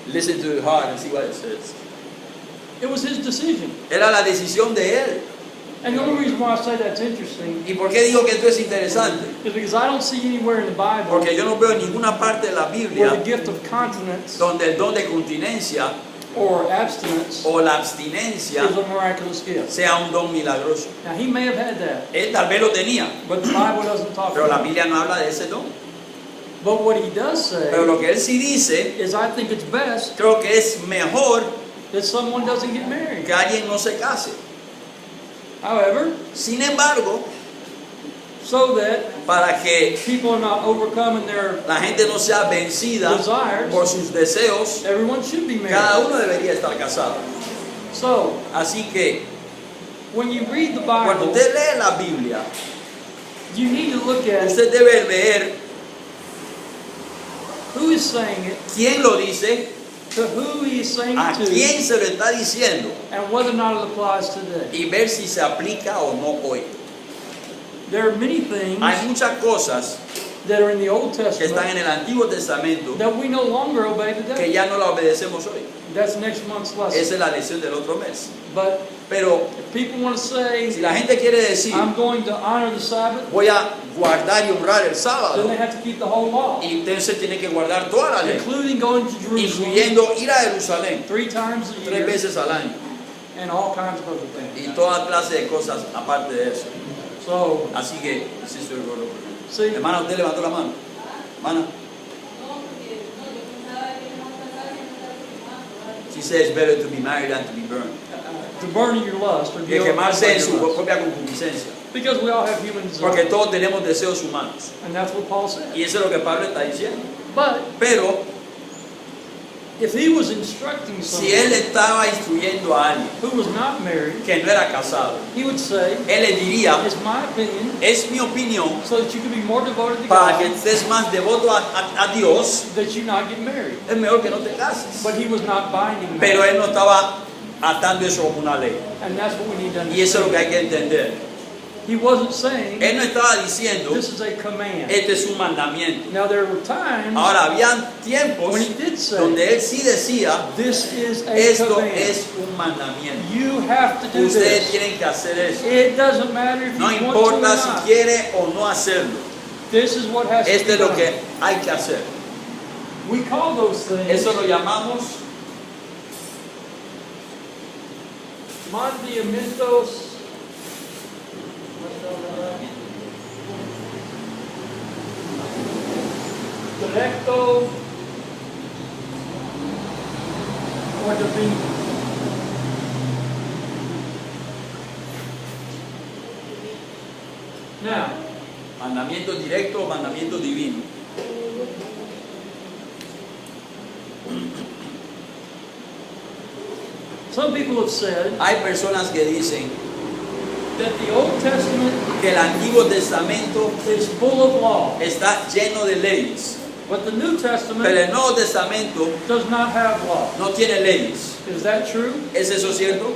A: Listen to the heart and see what it says.
B: It was his decision.
A: Era la decisión de él.
B: And the only reason why I say that's interesting
A: ¿Y por qué digo que esto es interesante?
B: is because I don't see anywhere in the Bible
A: Porque yo no veo en ninguna parte de la
B: where the
A: Biblia
B: gift of continence
A: donde el don de continencia
B: or abstinence
A: o la abstinencia
B: is a miraculous gift.
A: sea un don milagroso.
B: Now he may have had that,
A: Él tal vez lo tenía,
B: but the Bible doesn't talk
A: pero la
B: about it.
A: Biblia no habla de ese don.
B: But what he does
A: Pero
B: say
A: lo que él sí dice,
B: is I think it's best
A: creo que es mejor
B: that someone doesn't get married.
A: que alguien no se case.
B: However,
A: Sin embargo,
B: so that
A: para que
B: people are not overcoming their
A: la gente no sea vencida
B: desires,
A: por sus deseos,
B: everyone should be
A: cada
B: married.
A: uno debería estar casado.
B: So,
A: Así que
B: when you read the
A: cuando
B: Bible,
A: usted lee la Biblia,
B: you need to look at
A: usted debe ver
B: who is saying it,
A: quién lo dice,
B: to who he is saying
A: a
B: it to,
A: quién se lo está diciendo
B: and whether or not it applies today.
A: y ver si se aplica o no hoy.
B: There are many things
A: Hay muchas cosas
B: that are in the Old
A: que están en
B: Testament
A: el Antiguo Testamento
B: that we no longer obey
A: que
B: today.
A: ya no la obedecemos hoy.
B: That's next month's lesson.
A: Esa es la lección del otro mes.
B: But
A: Pero
B: if people want to say,
A: si la gente quiere decir,
B: I'm going to honor the Sabbath,
A: voy a guardar y honrar el
B: then
A: sábado,
B: they have to keep the whole law,
A: y entonces tiene que guardar toda la ley,
B: including going to Jerusalem
A: incluyendo ir a Jerusalén
B: 3 times a
A: 3
B: year
A: veces al año
B: and all kinds of other things.
A: y toda clase de cosas aparte de eso.
B: So,
A: Así que, Sister Gordo,
B: see,
A: hermana, usted levantó la mano. Hermana, she says it's better to be married than to be burned.
B: to burn in your lust or
A: Que
B: give up
A: quemarse en su
B: your lust.
A: propia concupiscencia.
B: Because we all have human desires.
A: Porque todos tenemos deseos humanos.
B: And that's what Paul said.
A: Y eso es lo que Pablo está diciendo.
B: But
A: Pero
B: if he was instructing
A: si él
B: someone
A: estaba instruyendo a alguien
B: who was not married,
A: que no era casado,
B: he would say,
A: él le diría,
B: it's my opinion,
A: es mi opinión,
B: so that you can be more devoted to
A: para que
B: God,
A: estés más devoto a Dios,
B: that you not get married.
A: es mejor que no te cases.
B: But he was not binding
A: Pero
B: that.
A: él no estaba atando eso como una ley.
B: And that's what we need to
A: Y eso es lo que
B: understand.
A: hay que entender.
B: He wasn't saying,
A: Él no estaba diciendo,
B: this is a command.
A: este es un mandamiento.
B: Now there were times
A: Ahora, habían tiempos
B: when he did say,
A: donde él sí decía,
B: this is a
A: esto
B: command.
A: es un mandamiento.
B: You have to do
A: Ustedes
B: this.
A: tienen que hacer eso.
B: It doesn't matter if
A: No
B: you want to or
A: importa si
B: not.
A: quiere o no hacerlo.
B: This is what has to
A: Esto
B: be
A: es lo
B: done.
A: que hay que hacer.
B: We call those things
A: Eso lo llamamos
B: mandamientos. Directo or divino. Now,
A: mandamiento directo o mandamiento divino.
B: some people have said
A: Hay personas que dicen
B: that the Old Testament
A: que el Antiguo Testamento
B: is full of law,
A: está lleno de leyes,
B: but the New
A: pero
B: Testament
A: el Nuevo Testamento
B: does not have law.
A: no tiene leyes.
B: Is that true?
A: ¿Es eso cierto?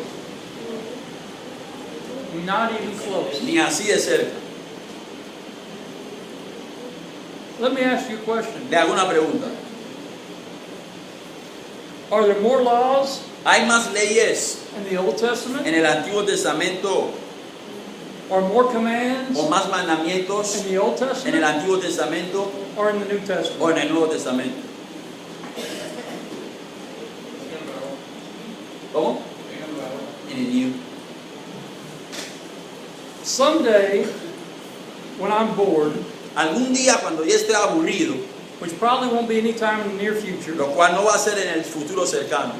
B: Not even close.
A: Ni así de cerca.
B: Let me ask you a question.
A: Le hago una pregunta.
B: Are there more laws
A: ¿Hay más leyes
B: in the Old Testament?
A: en el Antiguo Testamento
B: Or more commands
A: o más mandamientos
B: in the Old
A: en el
B: Testament?
A: Antiguo Testamento
B: Or in the New Testament?
A: o en el Nuevo Testamento? ¿Cómo? En el New.
B: Someday, when I'm bored,
A: Algún día cuando yo esté aburrido,
B: which probably won't be any time in the near future,
A: lo cual no va a ser en el futuro cercano,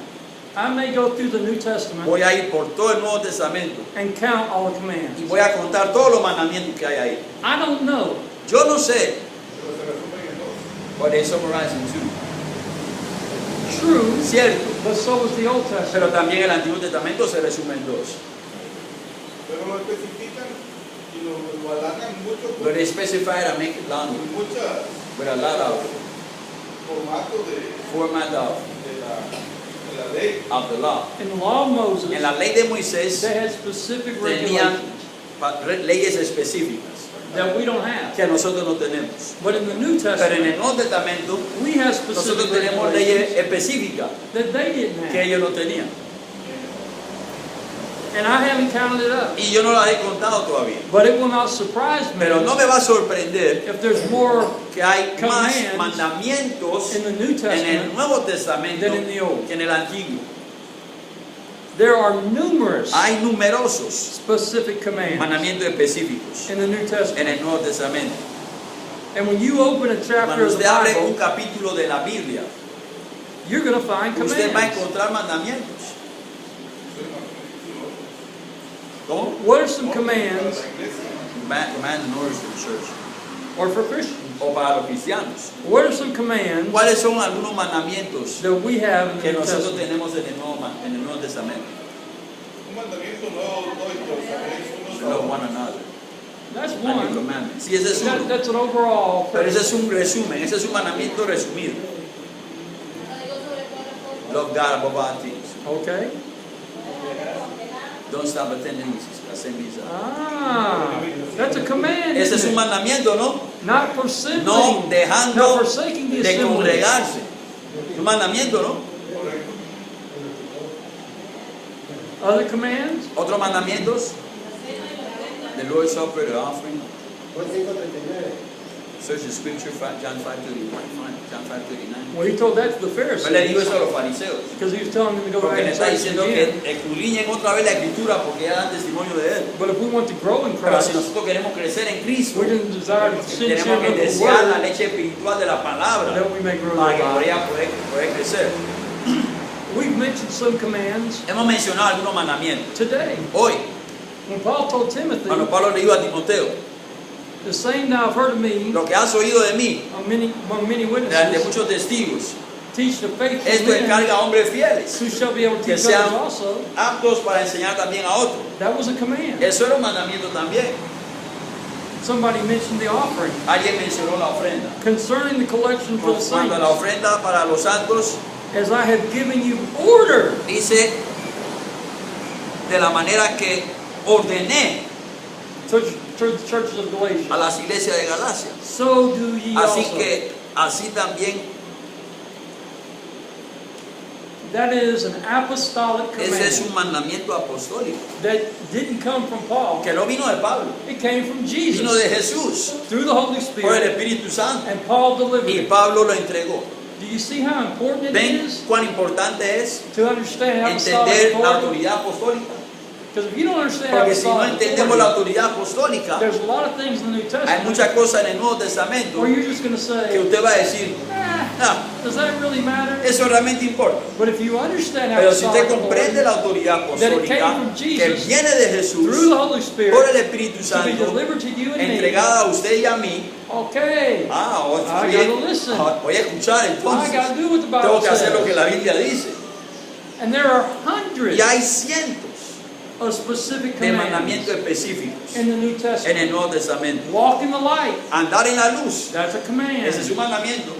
B: I may go through the New Testament
A: voy a ir por todo el Nuevo Testamento
B: and count all the
A: y
B: commands.
A: voy a contar todos los mandamientos que hay ahí.
B: I don't know.
A: Yo no sé,
D: Pero se resumen en dos.
A: but they summarize in two.
B: True,
A: Cierto,
B: but so was the Old Testament.
A: pero también el Antiguo Testamento se resume en dos.
D: Pero lo especifican y lo alargan mucho
A: But
D: con
A: they specify it and make it longer
D: muchas
A: with a lot of
D: formatos
A: format
D: de la ley.
A: of the law.
B: In the law of Moses,
A: En la ley de Moisés
B: they had specific
A: tenían
B: regulations
A: leyes específicas
B: that we don't have.
A: que nosotros no tenemos.
B: But in the New
A: Pero en
B: Testament,
A: el Nuevo Testamento
B: we have
A: nosotros
B: specific
A: tenemos leyes
B: regulations
A: específicas
B: that they didn't
A: que
B: have.
A: ellos no tenían.
B: And I haven't counted it up.
A: Y yo no las he contado todavía.
B: But it will not surprise me
A: Pero no me va a sorprender
B: if there's more
A: que hay más
B: commands
A: mandamientos
B: in the New
A: en el
B: Testament
A: Nuevo Testamento
B: than in the Old.
A: que en el Antiguo.
B: There are numerous
A: Hay numerosos
B: specific commands
A: mandamientos específicos
B: in the New Testament.
A: en el Nuevo Testamento.
B: And when you open a chapter
A: Cuando
B: of the
A: usted abre un
B: Bible,
A: capítulo de la Biblia,
B: you're going to find
A: usted va a
B: commands.
A: encontrar mandamientos. ¿Cómo?
B: What are some commands,
A: Commands and orders for the church.
B: or for Christians,
A: O para los cristianos.
B: what are some commands
A: ¿Cuáles son algunos mandamientos
B: that we have in the
A: que
B: New
A: nosotros
B: Testament?
A: tenemos en el Nuevo Testamento?
D: Un mandamiento nuevo, todos sabéis, unos a
A: Love
D: otros.
A: one another.
B: That's
A: And your
B: one.
A: commandments. Sí, ese es uno.
B: That's an overall.
A: Pero ese es un resumen, ese es un mandamiento resumido. Love God above all things.
B: Okay.
A: Don't stop attending assemblies.
B: Ah, that's a command.
A: Ese es
B: Isn't
A: un
B: it?
A: mandamiento, ¿no?
B: Not forsaking.
A: No
B: Not
A: dejando
B: forsaking the
A: de
B: assembly.
A: congregarse. Un mandamiento, ¿no?
B: Other commands?
A: Otros mandamientos. The Lord's Supper, the offering. Search the scripture, John 5:39. John 5:39.
B: Well, he told that to the
A: Pero le digo
B: Pharisees
A: eso a los fariseos.
B: because he was telling them to go
A: Porque
B: back
A: le
B: and
A: está
B: search
A: diciendo
B: again.
A: que escudriñen otra vez la escritura porque ya dan testimonio de él.
B: But if we want to grow in
A: Pero si
B: Christ,
A: nosotros queremos crecer en Cristo,
B: we didn't desire the sincere
A: tenemos que
B: of the
A: desear la
B: word
A: leche espiritual de la palabra
B: that we may grow
A: para que
B: thereby.
A: podamos poder crecer.
B: We've mentioned some commands
A: Hemos mencionado algunos mandamientos.
B: today.
A: Hoy,
B: When Paul told Timothy,
A: cuando Pablo le dijo a Timoteo,
B: the same thou have heard of me
A: lo que has oído de mí,
B: among many
A: de
B: witnesses,
A: muchos testigos,
B: teach the faithful
A: esto
B: men
A: encarga a hombres fieles,
B: who shall be able to
A: que
B: teach
A: sean
B: others also.
A: aptos para enseñar también a otros.
B: That was a command.
A: Eso era un mandamiento también.
B: Somebody mentioned the offering.
A: Alguien mencionó la ofrenda.
B: Concerning the collection for the
A: Cuando la
B: saints,
A: ofrenda para los santos
B: as I have given you order,
A: dice de la manera que ordené
B: to the churches of Galatia.
A: a las iglesias de Galacia.
B: So do ye
A: Así
B: also.
A: que, así también,
B: That is an apostolic
A: ese es
B: command
A: un mandamiento apostólico,
B: that didn't come from Paul.
A: que no vino de Pablo,
B: It came from
A: vino de
B: Jesus
A: Jesús,
B: through the Holy
A: por el
B: Spirit,
A: Espíritu Santo,
B: and Paul delivered
A: y
B: it.
A: Pablo lo entregó.
B: Do you see how important it
A: ¿Ven
B: is
A: cuán importante es
B: to understand apostolic
A: entender la
B: authority?
A: autoridad apostólica?
B: Because if you don't understand
A: Porque si no
B: apostolic
A: entendemos la
B: authority,
A: autoridad apostólica,
B: there's a lot of things in the New
A: hay
B: Testament
A: muchas cosas en el Nuevo Testamento
B: where you're just going to
A: que
B: say,
A: usted va a decir,
B: does that really matter?
A: eso realmente importa.
B: But if you understand
A: Pero si usted
B: apostolic
A: comprende
B: authority
A: la autoridad apostólica que viene de Jesús
B: through the Holy
A: por el
B: Spirit
A: Espíritu
B: to be
A: Santo,
B: delivered to you and me,
A: entregada a usted y a mí,
B: okay, I
A: bien,
B: gotta listen.
A: voy a escuchar
B: I
A: entonces.
B: got to do what the
A: Tengo
B: Bible
A: que hacer lo que
B: says.
A: la Biblia dice.
B: And there are hundreds
A: Y hay cientos
B: of specific
A: de
B: commands
A: mandamientos específicos
B: in the New
A: en
B: Testament.
A: el Nuevo Testamento.
B: Walk in the light,
A: Andar en la luz,
B: that's a command.
A: ese es un mandamiento.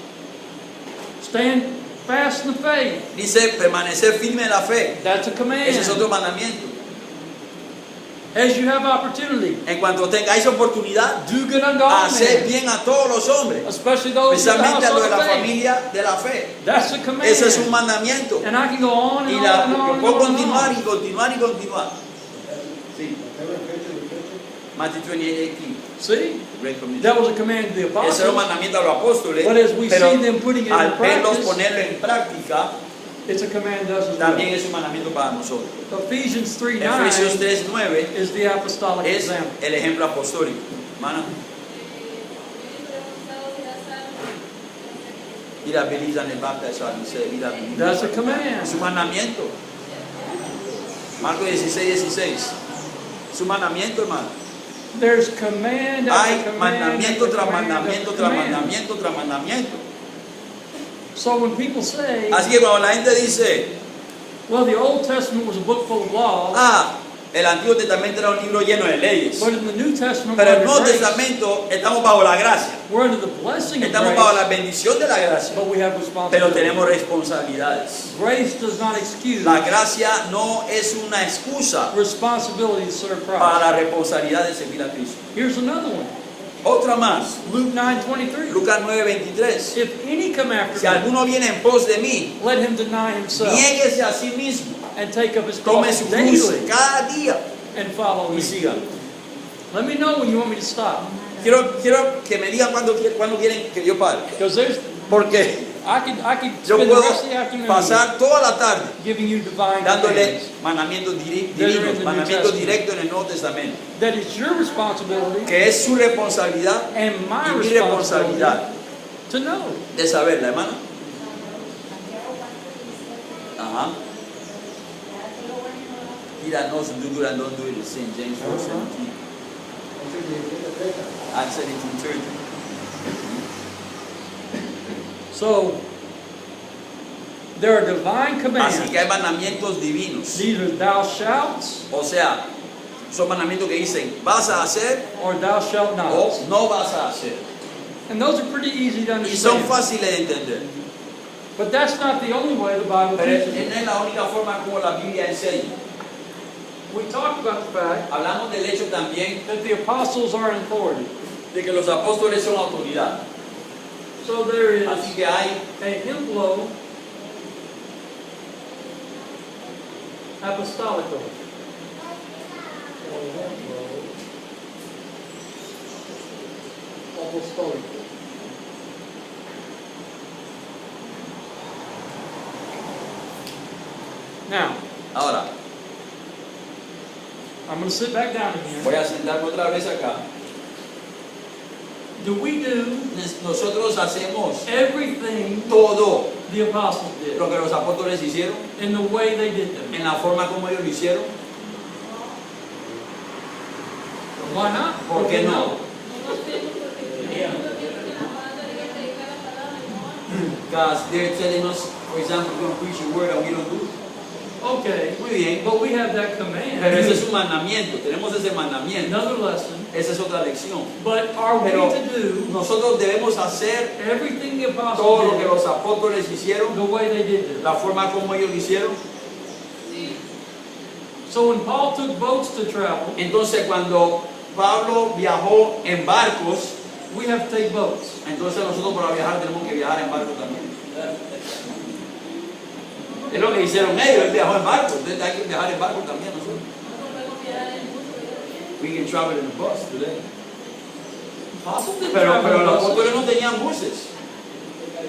B: Stand fast in the faith,
A: Dice permanecer firme en la fe,
B: that's a command.
A: ese es otro mandamiento.
B: As you have opportunity,
A: En cuanto tengáis oportunidad,
B: do good unto all
A: hacer
B: men,
A: bien a todos los hombres,
B: especially those in the
A: especialmente a los de
B: household
A: la
B: of faith.
A: familia de la fe.
B: That's a command.
A: Ese es un mandamiento.
B: And I can go on and
A: Y
B: on
A: la,
B: and on and
A: puedo
B: on and
A: continuar
B: on.
A: y continuar y continuar. Sí. Matthew 28:18.
B: See?
A: Great Commission.
B: That was a command to the
A: Ese era un
B: apostles.
A: mandamiento a los apóstoles,
B: But as we
A: pero
B: see them putting it
A: al
B: into
A: verlos
B: practice,
A: ponerlo en práctica,
B: it's a command to us as
A: también
B: well.
A: es un mandamiento para nosotros.
B: Ephesians
A: Efesios
B: 3:9
A: 3:9
B: is the apostolic
A: es
B: example.
A: el ejemplo apostólico. Hermana, ir a Belize en el baptizar, dice ir a Belize.
B: That's a command.
A: Es un mandamiento. Marcos 16:16. Es un mandamiento, hermano.
B: There's command
A: Hay
B: after command
A: mandamiento
B: after
A: tras
B: command
A: mandamiento
B: after
A: tras
B: command.
A: mandamiento tras mandamiento.
B: So when people say,
A: Así que cuando la gente dice,
B: well, the Old Testament was a book full of laws,
A: el Antiguo Testamento era un libro lleno de leyes,
B: but in the New Testament
A: pero
B: we're
A: el Nuevo
B: under grace.
A: Testamento estamos bajo la gracia,
B: We're under the blessing of
A: estamos bajo
B: grace,
A: la bendición de la gracia,
B: but we have
A: pero
B: responsibility.
A: tenemos responsabilidades.
B: Grace does not excuse
A: La gracia no es una excusa
B: responsibility to serve
A: para
B: Christ.
A: la responsabilidad de servir a Cristo.
B: Here's another one.
A: Otra más,
B: Luke 9:23.
A: Lucas 9:23.
B: If any come
A: Si
B: after me,
A: alguno viene en pos de mí,
B: let him deny himself
A: niéguese a sí mismo,
B: and take up his
A: tome
B: cross
A: su cruz
B: daily
A: cada día
B: and follow
A: y
B: me.
A: siga.
B: Let me know when you want me to stop.
A: Quiero que me digan cuándo quieren que yo pare.
B: Because there's,
A: Porque
B: I could
A: yo
B: spend the
A: puedo
B: rest of the afternoon
A: pasar toda la tarde
B: giving you divine
A: dándole
B: commands.
A: mandamientos
B: That are in the
A: divinos,
B: New
A: mandamientos
B: Testament.
A: directos en el Nuevo Testamento,
B: That it's your responsibility
A: que es su responsabilidad
B: and my
A: y mi
B: responsibility
A: responsabilidad
B: to know.
A: de saberla, hermano. Ajá. Mira, no do good and don't do it, St. James 4:17. Acts 17:30.
B: So, there are divine commands.
A: Así que hay mandamientos divinos.
B: These are thou shalt
A: O sea, son mandamientos que dicen, vas a hacer
B: or thou shalt not.
A: o no vas a hacer.
B: And those are pretty easy to
A: Y son
B: understand.
A: fáciles de entender.
B: But that's not the only way the Bible
A: Pero
B: teaches
A: no
B: it.
A: es la única forma como la Biblia enseña.
B: We talked about the fact
A: Hablamos del hecho también
B: that the apostles are in authority.
A: de que los apóstoles son autoridad.
B: So there is
A: Así que hay
B: a hemplo apostolico. Apostólico. Now,
A: ahora,
B: I'm going to sit back down again.
A: voy a sentarme otra vez acá.
B: Do we do
A: Nosotros hacemos
B: everything
A: todo
B: the apostles did
A: lo que los apóstoles hicieron
B: in the way they did them?
A: en la forma como ellos lo hicieron.
B: Why not?
A: ¿Por qué no? Because they're telling us, for example, we're going to preach a word and we don't do it.
B: Okay,
A: Muy bien,
B: but we have that command.
A: pero ese es un mandamiento, tenemos ese mandamiento.
B: Another lesson.
A: Esa es otra lección.
B: But are we
A: Pero
B: to do
A: nosotros debemos hacer
B: everything the apostles
A: todo lo que
B: did
A: los apóstoles hicieron,
B: the way they did it?
A: la forma como ellos lo hicieron.
B: So when Paul took boats to travel,
A: Entonces cuando Pablo viajó en barcos,
B: we have to take boats.
A: entonces nosotros para viajar tenemos que viajar en barco también. Es lo que hicieron ellos, él viajó en barco, entonces hay que viajar en barco también nosotros. We can travel in a bus today. Pero los apóstoles no tenían buses.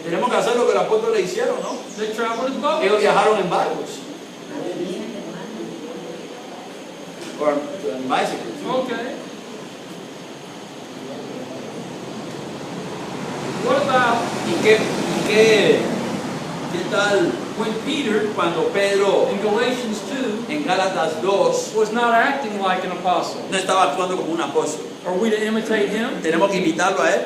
A: Tenemos que hacer lo que los apóstoles hicieron, ¿no?
B: They traveled in boats.
A: Ellos viajaron en barcos. Or en bicycles.
B: Okay. What about
A: ¿Qué tal
B: when Peter,
A: cuando Pedro
B: in Galatians 2,
A: en Gálatas 2
B: was not acting like an apostle?
A: no estaba actuando como un apóstol?
B: Are we to imitate him?
A: Tenemos que invitarlo a él.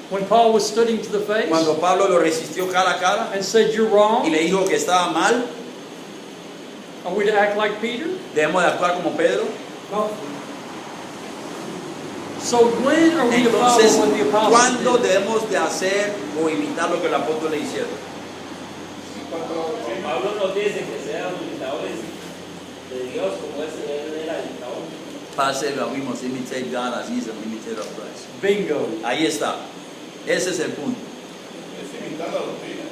B: When Paul was studying to the face
A: Cuando Pablo lo resistió cara a cara
B: and said, "You're
A: y
B: wrong,"
A: le dijo que estaba mal,
B: are we to act like Peter?
A: debemos de actuar como Pedro.
B: No. So when are we to follow
A: Entonces,
B: what the apostles
A: ¿cuándo
B: did?
A: debemos de hacer o imitar lo que el apóstol le hicieron?
E: Pablo nos dice que sean imitadores de Dios como él era imitador.
A: Pase, we must imitate God as He is an imitator of Christ.
B: Bingo.
A: Ahí está. Ese es el punto.
D: Es imitar la doctrina.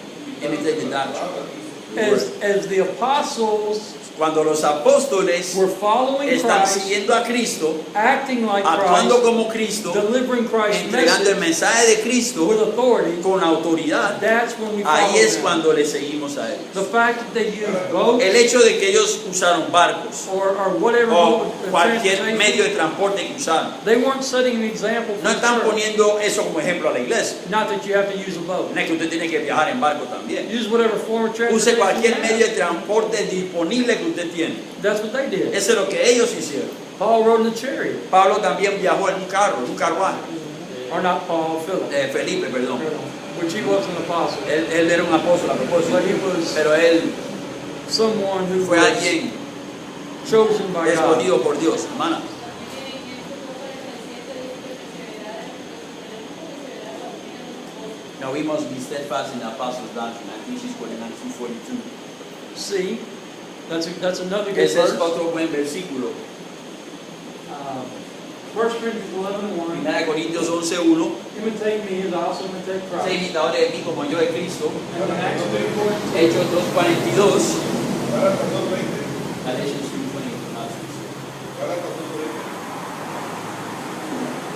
A: Imitate the doctrine.
B: As the apostles
A: Cuando los apóstoles
B: were following
A: están
B: Christ,
A: siguiendo a Cristo,
B: acting like
A: actuando
B: Christ,
A: como Cristo,
B: delivering Christ's
A: entregando el
B: message
A: mensaje de Cristo
B: with authority,
A: con autoridad,
B: that's when we follow
A: ahí es
B: them.
A: cuando le seguimos a
B: The
A: ellos.
B: fact that they use boats
A: El hecho de que ellos usaron barcos
B: or whatever
A: o
B: mode of
A: cualquier
B: transportation,
A: medio de transporte que usaron,
B: they weren't setting an example for
A: no
B: the
A: están
B: church.
A: poniendo eso como ejemplo a la iglesia.
B: Not that you have to use a boat.
A: No es que usted tiene que viajar en barco también.
B: Use whatever form of
A: Use
B: transportation
A: cualquier
B: you
A: medio
B: have.
A: de transporte disponible que usted tiene.
B: That's what they did.
A: Eso es lo que ellos hicieron.
B: Paul rode in the chariot.
A: Pablo también viajó en un carro, en un carruaje.
B: Or not Paul, Philip.
A: Felipe, perdón.
B: Which he wasn't an apostle.
A: Él era un apóstol a propósito.
B: But he was
A: Pero él
B: someone who
A: fue
B: was
A: alguien
B: chosen by God.
A: escogido por Dios, hermana. Now we must be steadfast in the apostles' doctrine. Ephesians 49:2-42.
B: See, that's another good
A: Ese es
B: verse.
A: otro buen versículo.
B: 1 Corinthians 11:1.
A: Primera de Corintios 11:1.
B: Imitate me as I also imitate
A: Sé
B: Christ.
A: imitadores de mí como yo de Cristo.
B: And in Acts 2:42.
A: Hechos 2:42.
D: Gálatas 2:20.
A: Galatians 2:20.
D: Gálatas 2:20.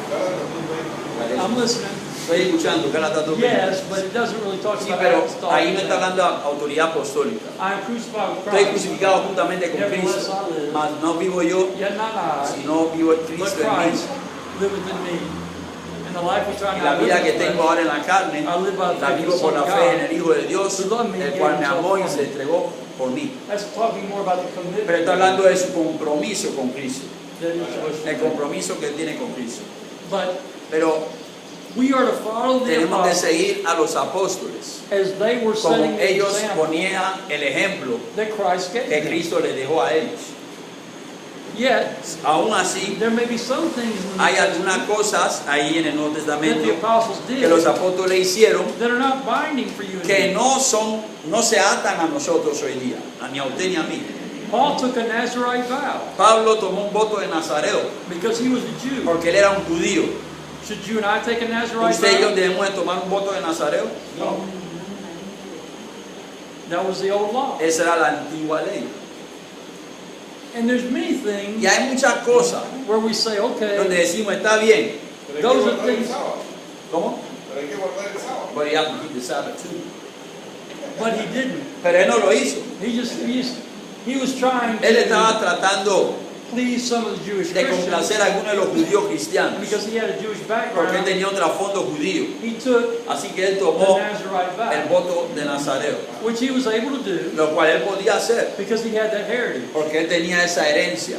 D: Gálatas 2:20.
B: I'm listening.
A: Estoy escuchando, Gálatas 2:20.
B: Yes, but it doesn't really talk
A: Sí,
B: about
A: pero
B: Acts, talk
A: ahí no está
B: about-
A: hablando de autoridad apostólica.
B: I am crucified with
A: Estoy
B: Christ.
A: crucificado juntamente con
B: Nevertheless
A: Cristo,
B: I live.
A: mas no vivo yo,
B: Yet not I,
A: sino vivo
B: but
A: Cristo en mí.
B: Christ liveth in me. And the life which I
A: Y
B: now
A: la
B: live
A: vida
B: in
A: que
B: the
A: tengo
B: flesh,
A: ahora en la carne,
B: I live by the
A: la
B: faith of
A: vivo
B: the
A: por
B: Son
A: la
B: of
A: fe en
B: God.
A: el Hijo de Dios,
B: Who loved me
A: el
B: and
A: cual
B: gave
A: me
B: himself
A: amó y
B: for
A: se
B: me.
A: entregó por mí.
B: That's talking more about the commitment
A: Pero está hablando de su compromiso con Cristo,
B: that each of us should
A: el
B: make.
A: compromiso que él tiene con Cristo.
B: But
A: Pero
B: we are to follow the
A: tenemos que
B: apostles
A: seguir a los apóstoles,
B: as they were setting
A: como
B: the
A: ellos
B: example
A: ponían el ejemplo
B: that Christ gave
A: que
B: them.
A: Cristo les dejó a ellos.
B: Yet,
A: Aún así,
B: there may be some things in the
A: hay
B: New
A: algunas
B: Testament
A: cosas ahí en el Nuevo
B: that the
A: Testamento
B: apostles
A: que
B: did
A: los apóstoles hicieron
B: that are not binding for you and
A: que
B: me.
A: no se atan a nosotros hoy día, ni a usted ni a mí.
B: Paul took a Nazarite vow
A: Pablo tomó un voto de Nazareo
B: because he was a Jew.
A: porque él era un judío.
B: Should you and I take a Nazarite
A: ¿Usted y yo
B: vow?
A: debemos de tomar un voto de Nazareo?
B: No. That was the old law.
A: Esa era la antigua ley.
B: And there's many
A: Y
B: things
A: hay muchas cosas
B: where we say,
A: donde
B: okay,
A: decimos está bien.
D: Pero hay que
B: Those are
D: guardar el
B: things-
D: sábado.
A: ¿Cómo?
D: Pero hay que guardar el sábado.
A: But you have to keep the Sabbath too.
B: but he didn't.
A: Pero él no lo hizo.
B: He was trying
A: Él estaba
B: to
A: tratando
B: please some of the Jewish
A: de
B: Christians
A: complacer a algunos de los judíos cristianos
B: because he had a Jewish
A: porque él
B: background.
A: tenía un trasfondo judío.
B: He took
A: Así que él
B: the
A: tomó
B: Nazarite
A: el
B: vow,
A: voto de Nazareo,
B: which he was able to do
A: lo cual él podía hacer
B: because he had that heritage.
A: porque él tenía esa herencia.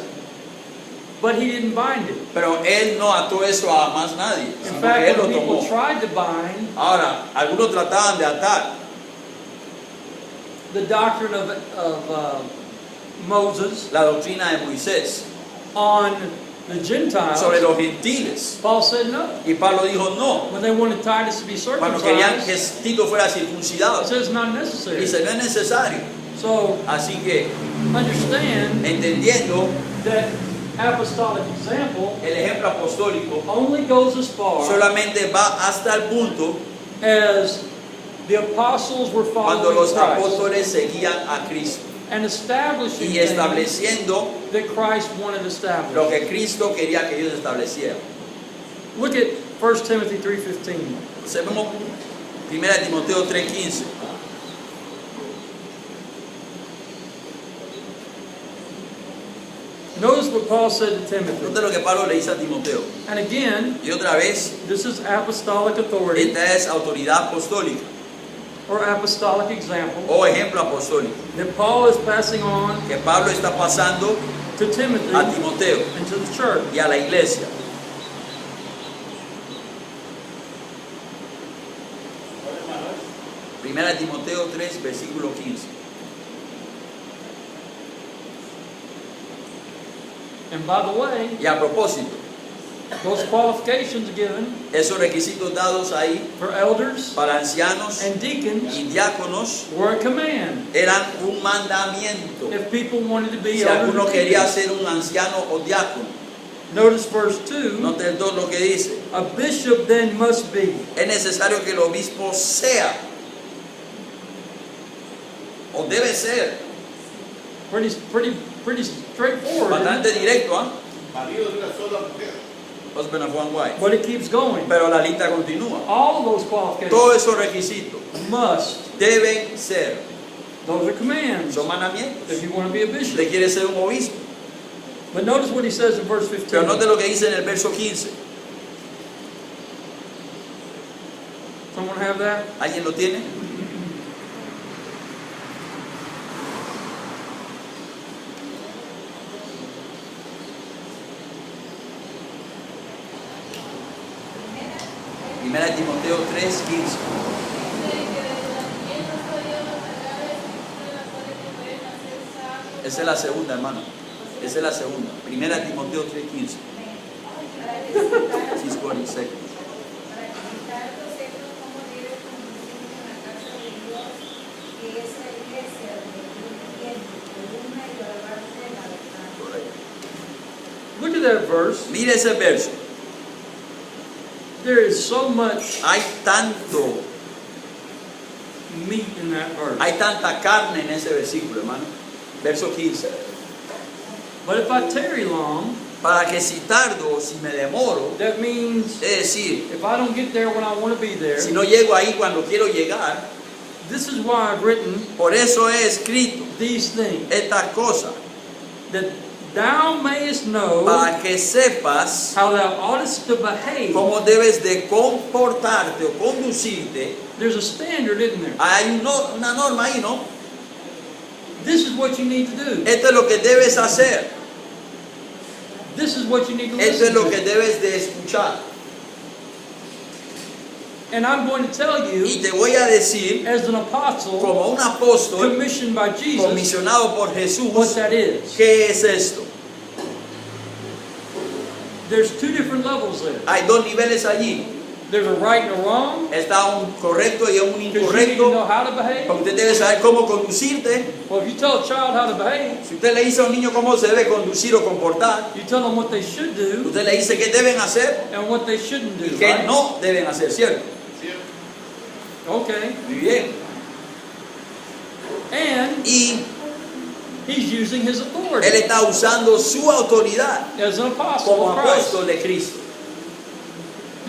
B: But he didn't bind it.
A: Pero él no ató eso a más nadie,
B: In
A: sino que
B: fact,
A: él lo
B: when people
A: tomó.
B: tried to bind
A: Ahora, algunos trataban de atar
B: the doctrine of Moses
A: la doctrina de Moisés
B: on the Gentiles,
A: sobre los gentiles.
B: Paul said no.
A: Y Pablo dijo no.
B: When they wanted Titus to be
A: Cuando querían que
B: circumcised,
A: Tito fuera
B: he
A: circuncidado,
B: says it's not necessary.
A: dice no es necesario.
B: So
A: Así que,
B: understand
A: entendiendo
B: that apostolic example
A: el ejemplo apostólico
B: only goes as far
A: solamente va hasta el punto
B: as the apostles were
A: cuando
B: following
A: los
B: Christ
A: apóstoles seguían a Cristo
B: and establishing
A: y
B: things
A: estableciendo
B: that Christ wanted established.
A: lo que Cristo quería que ellos establecieran.
B: Look at 1 Timothy 3:15.
A: Observemos 1 Timoteo 3:15.
B: Notice what Paul said to Timothy.
A: Nota lo que Pablo le dice a Timoteo.
B: And again,
A: Y otra vez,
B: this is apostolic authority
A: esta es autoridad apostólica
B: or apostolic example
A: o ejemplo apostólico
B: that Paul is passing on
A: que Pablo está pasando
B: to Timothy
A: a Timoteo
B: and to the church.
A: y a la iglesia. 1 Timoteo 3, versículo 15.
B: And by the way,
A: Y a propósito,
B: those qualifications given
A: esos requisitos dados ahí
B: for elders
A: para ancianos
B: and deacons
A: y diáconos
B: were a command.
A: eran un mandamiento.
B: If people wanted to be
A: Si
B: elders
A: alguno
B: or
A: quería
B: deacons.
A: ser un anciano o diácono,
B: Notice verse 2.
A: note todo lo que dice.
B: A bishop then must be.
A: Es necesario que el obispo sea o debe ser
B: Pretty straightforward. Isn't
A: bastante
B: it?
A: directo, ¿ah?
D: Marido de una sola mujer.
A: Husband of one wife.
B: But it keeps going.
A: Pero la lista continúa.
B: All of those qualifications
A: Todos esos requisitos
B: must.
A: deben ser.
B: Those are commands.
A: Son mandamientos.
B: If you want to be a bishop.
A: Usted quiere ser un obispo.
B: But notice what he says in verse 15.
A: Pero note lo que dice en el verso 15.
B: Someone have that?
A: ¿Alguien lo tiene? Primera de Timoteo 3:15. Esa es la segunda, hermano. Esa es la segunda. Primera de Timoteo 3:15. 6:46.
B: Look at that verse.
A: Mire ese verso.
B: There is so much
A: Hay tanto,
B: meat in that verse.
A: hay tanta carne en ese versículo, hermano. Verso 15.
B: But if I tarry long,
A: Para que si tardo, si me demoro,
B: that means
A: es decir,
B: if I don't get there when I want to be there,
A: si no llego ahí cuando quiero llegar,
B: this is why I've written
A: por eso he escrito
B: these things.
A: estas cosas,
B: That thou mayest know
A: para que sepas
B: how thou oughtest to behave.
A: cómo debes de comportarte o conducirte.
B: There's a standard, isn't there?
A: Hay una norma ahí, ¿no?
B: This is what you need to do.
A: Esto es lo que debes hacer.
B: This is what you need to
A: Esto es
B: listen
A: lo que
B: to.
A: debes de escuchar.
B: And I'm going to tell
A: Y
B: you,
A: te voy a decir,
B: as an apostle,
A: como un apóstol
B: commissioned by Jesus,
A: comisionado por
B: what
A: Jesús,
B: that is.
A: ¿qué es esto?
B: There's two different levels there.
A: Hay dos niveles allí.
B: There's a right and a wrong,
A: Está un correcto y un
B: because you need to know
A: incorrecto.
B: how to behave.
A: Porque usted debe saber cómo conducirte.
B: Well, if you tell a child how to behave,
A: Si usted le dice a un niño cómo se debe conducir o comportar,
B: you tell them what they should do
A: usted le dice qué deben hacer
B: and what they shouldn't
A: y
B: do,
A: qué
B: right?
A: no deben hacer, ¿cierto?
B: Okay.
A: Muy bien.
B: And
A: Y
B: he's using his
A: él
B: authority
A: está usando su autoridad
B: as an apostle
A: como
B: of Christ.
A: apóstol de Cristo.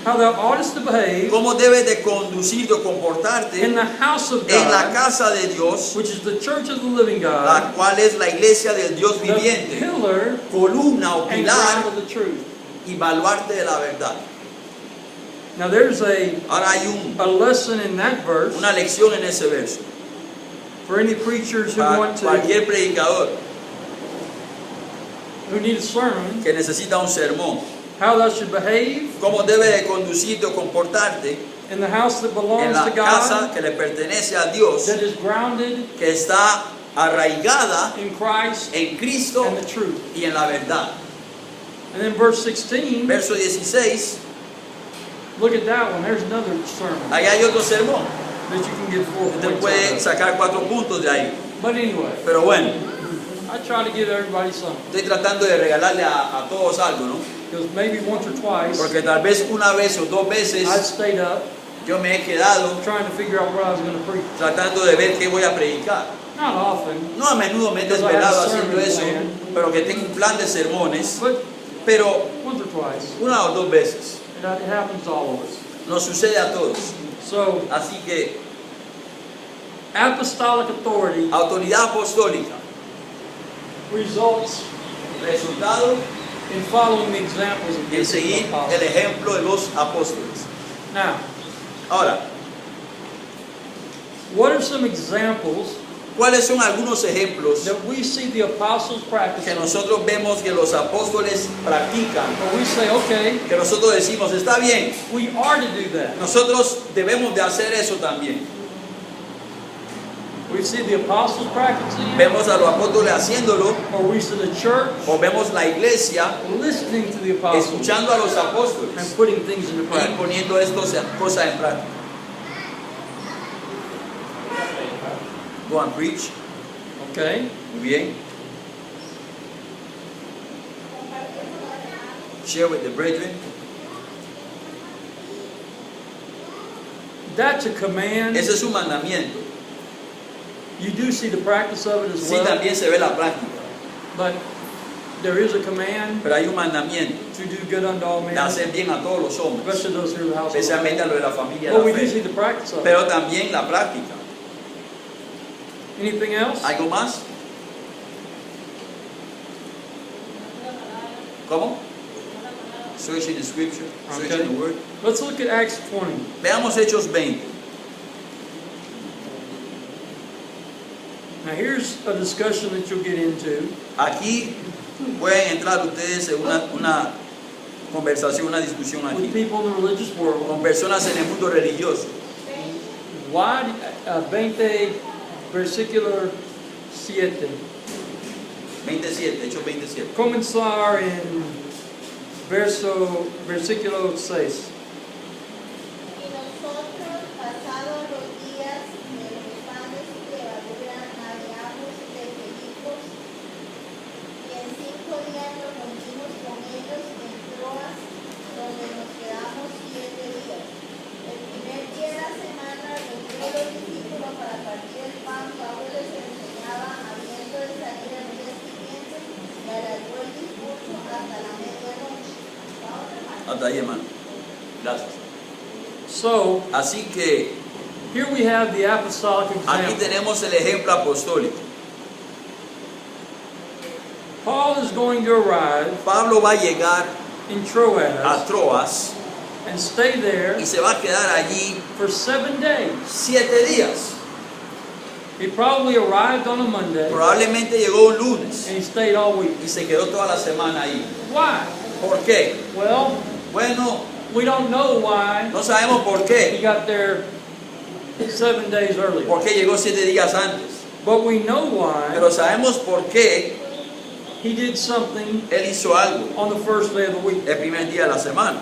B: How thou oughtest to behave
A: Cómo debes de conducirte o comportarte
B: in the house of
A: en la
B: God,
A: casa de Dios,
B: which is the church of the living God,
A: la cual es la iglesia del Dios
B: the
A: viviente,
B: pillar
A: columna o
B: and
A: pilar
B: ground of the truth.
A: y baluarte de la verdad.
B: Now there's a
A: Ahora hay
B: lesson in that verse
A: una lección en ese verso.
B: for any preachers who
A: Para
B: want to,
A: cualquier predicador
B: who need a sermon,
A: que necesita un sermón.
B: how thou should behave
A: Cómo debes de conducirte o comportarte
B: in the house that
A: en
B: belongs
A: la
B: to
A: casa
B: God,
A: que le pertenece a Dios,
B: that is grounded
A: que está arraigada
B: in Christ
A: en Cristo
B: and the truth.
A: y en la verdad.
B: And then verse 16,
A: Verso 16,
B: look at that one. There's another sermon
A: ahí hay otro sermón.
B: that you can get 4
A: Usted
B: points
A: puede
B: out of.
A: sacar 4 puntos de ahí.
B: But anyway,
A: Pero bueno,
B: I try to give everybody something.
A: Estoy tratando de regalarle a todos algo, ¿no?
B: Because maybe once or twice,
A: Porque tal vez una vez o dos
B: I
A: veces
B: stayed up
A: yo me he quedado
B: trying to figure out what I was going to preach.
A: tratando de ver qué voy a predicar.
B: Not often,
A: No a menudo me he desvelado haciendo eso, pero que tengo un plan de sermones,
B: but
A: pero
B: once or twice.
A: una o dos veces.
B: It happens to all of us.
A: Nos sucede a todos.
B: So,
A: Así que
B: apostolic authority
A: autoridad apostólica,
B: results
A: resultado
B: in following the examples of
A: en
B: the
A: seguir el
B: apostles.
A: ejemplo de los apóstoles.
B: Now,
A: Ahora,
B: what are some examples
A: ¿cuáles son algunos ejemplos
B: that we see the apostles practice?
A: que nosotros vemos que los apóstoles practican?
B: Where we say, okay,
A: Que nosotros decimos, está bien,
B: we are to do that.
A: nosotros debemos de hacer eso también.
B: We see the apostles practicing it,
A: Vemos a los apóstoles haciéndolo,
B: or we see the church
A: o vemos la iglesia
B: listening to the apostles
A: escuchando a los
B: and
A: apóstoles
B: putting things into
A: y
B: practice.
A: poniendo estas cosas en práctica. Go and preach.
B: Okay?
A: Muy bien. Share with the brethren.
B: That's a command.
A: Ese es un mandamiento.
B: You do see the practice of it as
A: Sí,
B: well,
A: también se ve la práctica,
B: but there is a command
A: pero hay un mandamiento
B: to do good unto all
A: de
B: men,
A: hacer bien a todos los hombres,
B: especially those who are the household.
A: especialmente a los de la familia de
B: But we
A: la
B: do see
A: fe,
B: the practice of it.
A: pero también la práctica.
B: Anything else?
A: ¿Algo más? ¿Cómo? Searching the scripture, searching
B: Okay.
A: the word.
B: Let's look at Acts 20.
A: Veamos Hechos 20.
B: Now here's a discussion that you'll get into.
A: Aquí pueden entrar ustedes en una conversación, una discusión
B: With
A: aquí,
B: people in the religious world.
A: con personas en el mundo religioso.
B: Why 20 versículo 7.
A: 27, Hechos 27.
B: Comenzar en versículo 6.
F: Y nosotros, pasados los días de los panes y levadura, navegamos de Filipos, y en 5 días nos reunimos con ellos en Troas, donde nos quedamos 7 días. El primer día de la semana reunió los discípulos para partir el pan. Pablo les enseñaba, habiendo de salir al día siguiente, y alargó el discurso hasta la medianoche.
A: Hasta ahí, hermano. Gracias.
B: So,
A: Así que
B: here we have the apostolic
A: aquí
B: example.
A: tenemos el ejemplo apostólico.
B: Paul is going to arrive
A: Pablo va a llegar
B: in
A: a
B: Troas
A: Troas
B: and stay there
A: y se va a quedar allí
B: for 7 days.
A: 7 días.
B: He probably arrived on a Monday
A: Probablemente llegó un lunes
B: and he stayed all week.
A: y se quedó toda la semana ahí.
B: Why?
A: ¿Por qué?
B: Well,
A: Bueno,
B: we don't know why
A: no sabemos por
B: he
A: qué.
B: got there 7 days earlier.
A: Por qué llegó 7 días antes.
B: But we know why
A: Pero sabemos por qué
B: he did something
A: él hizo algo
B: on the first day of the week.
A: el primer día de la semana.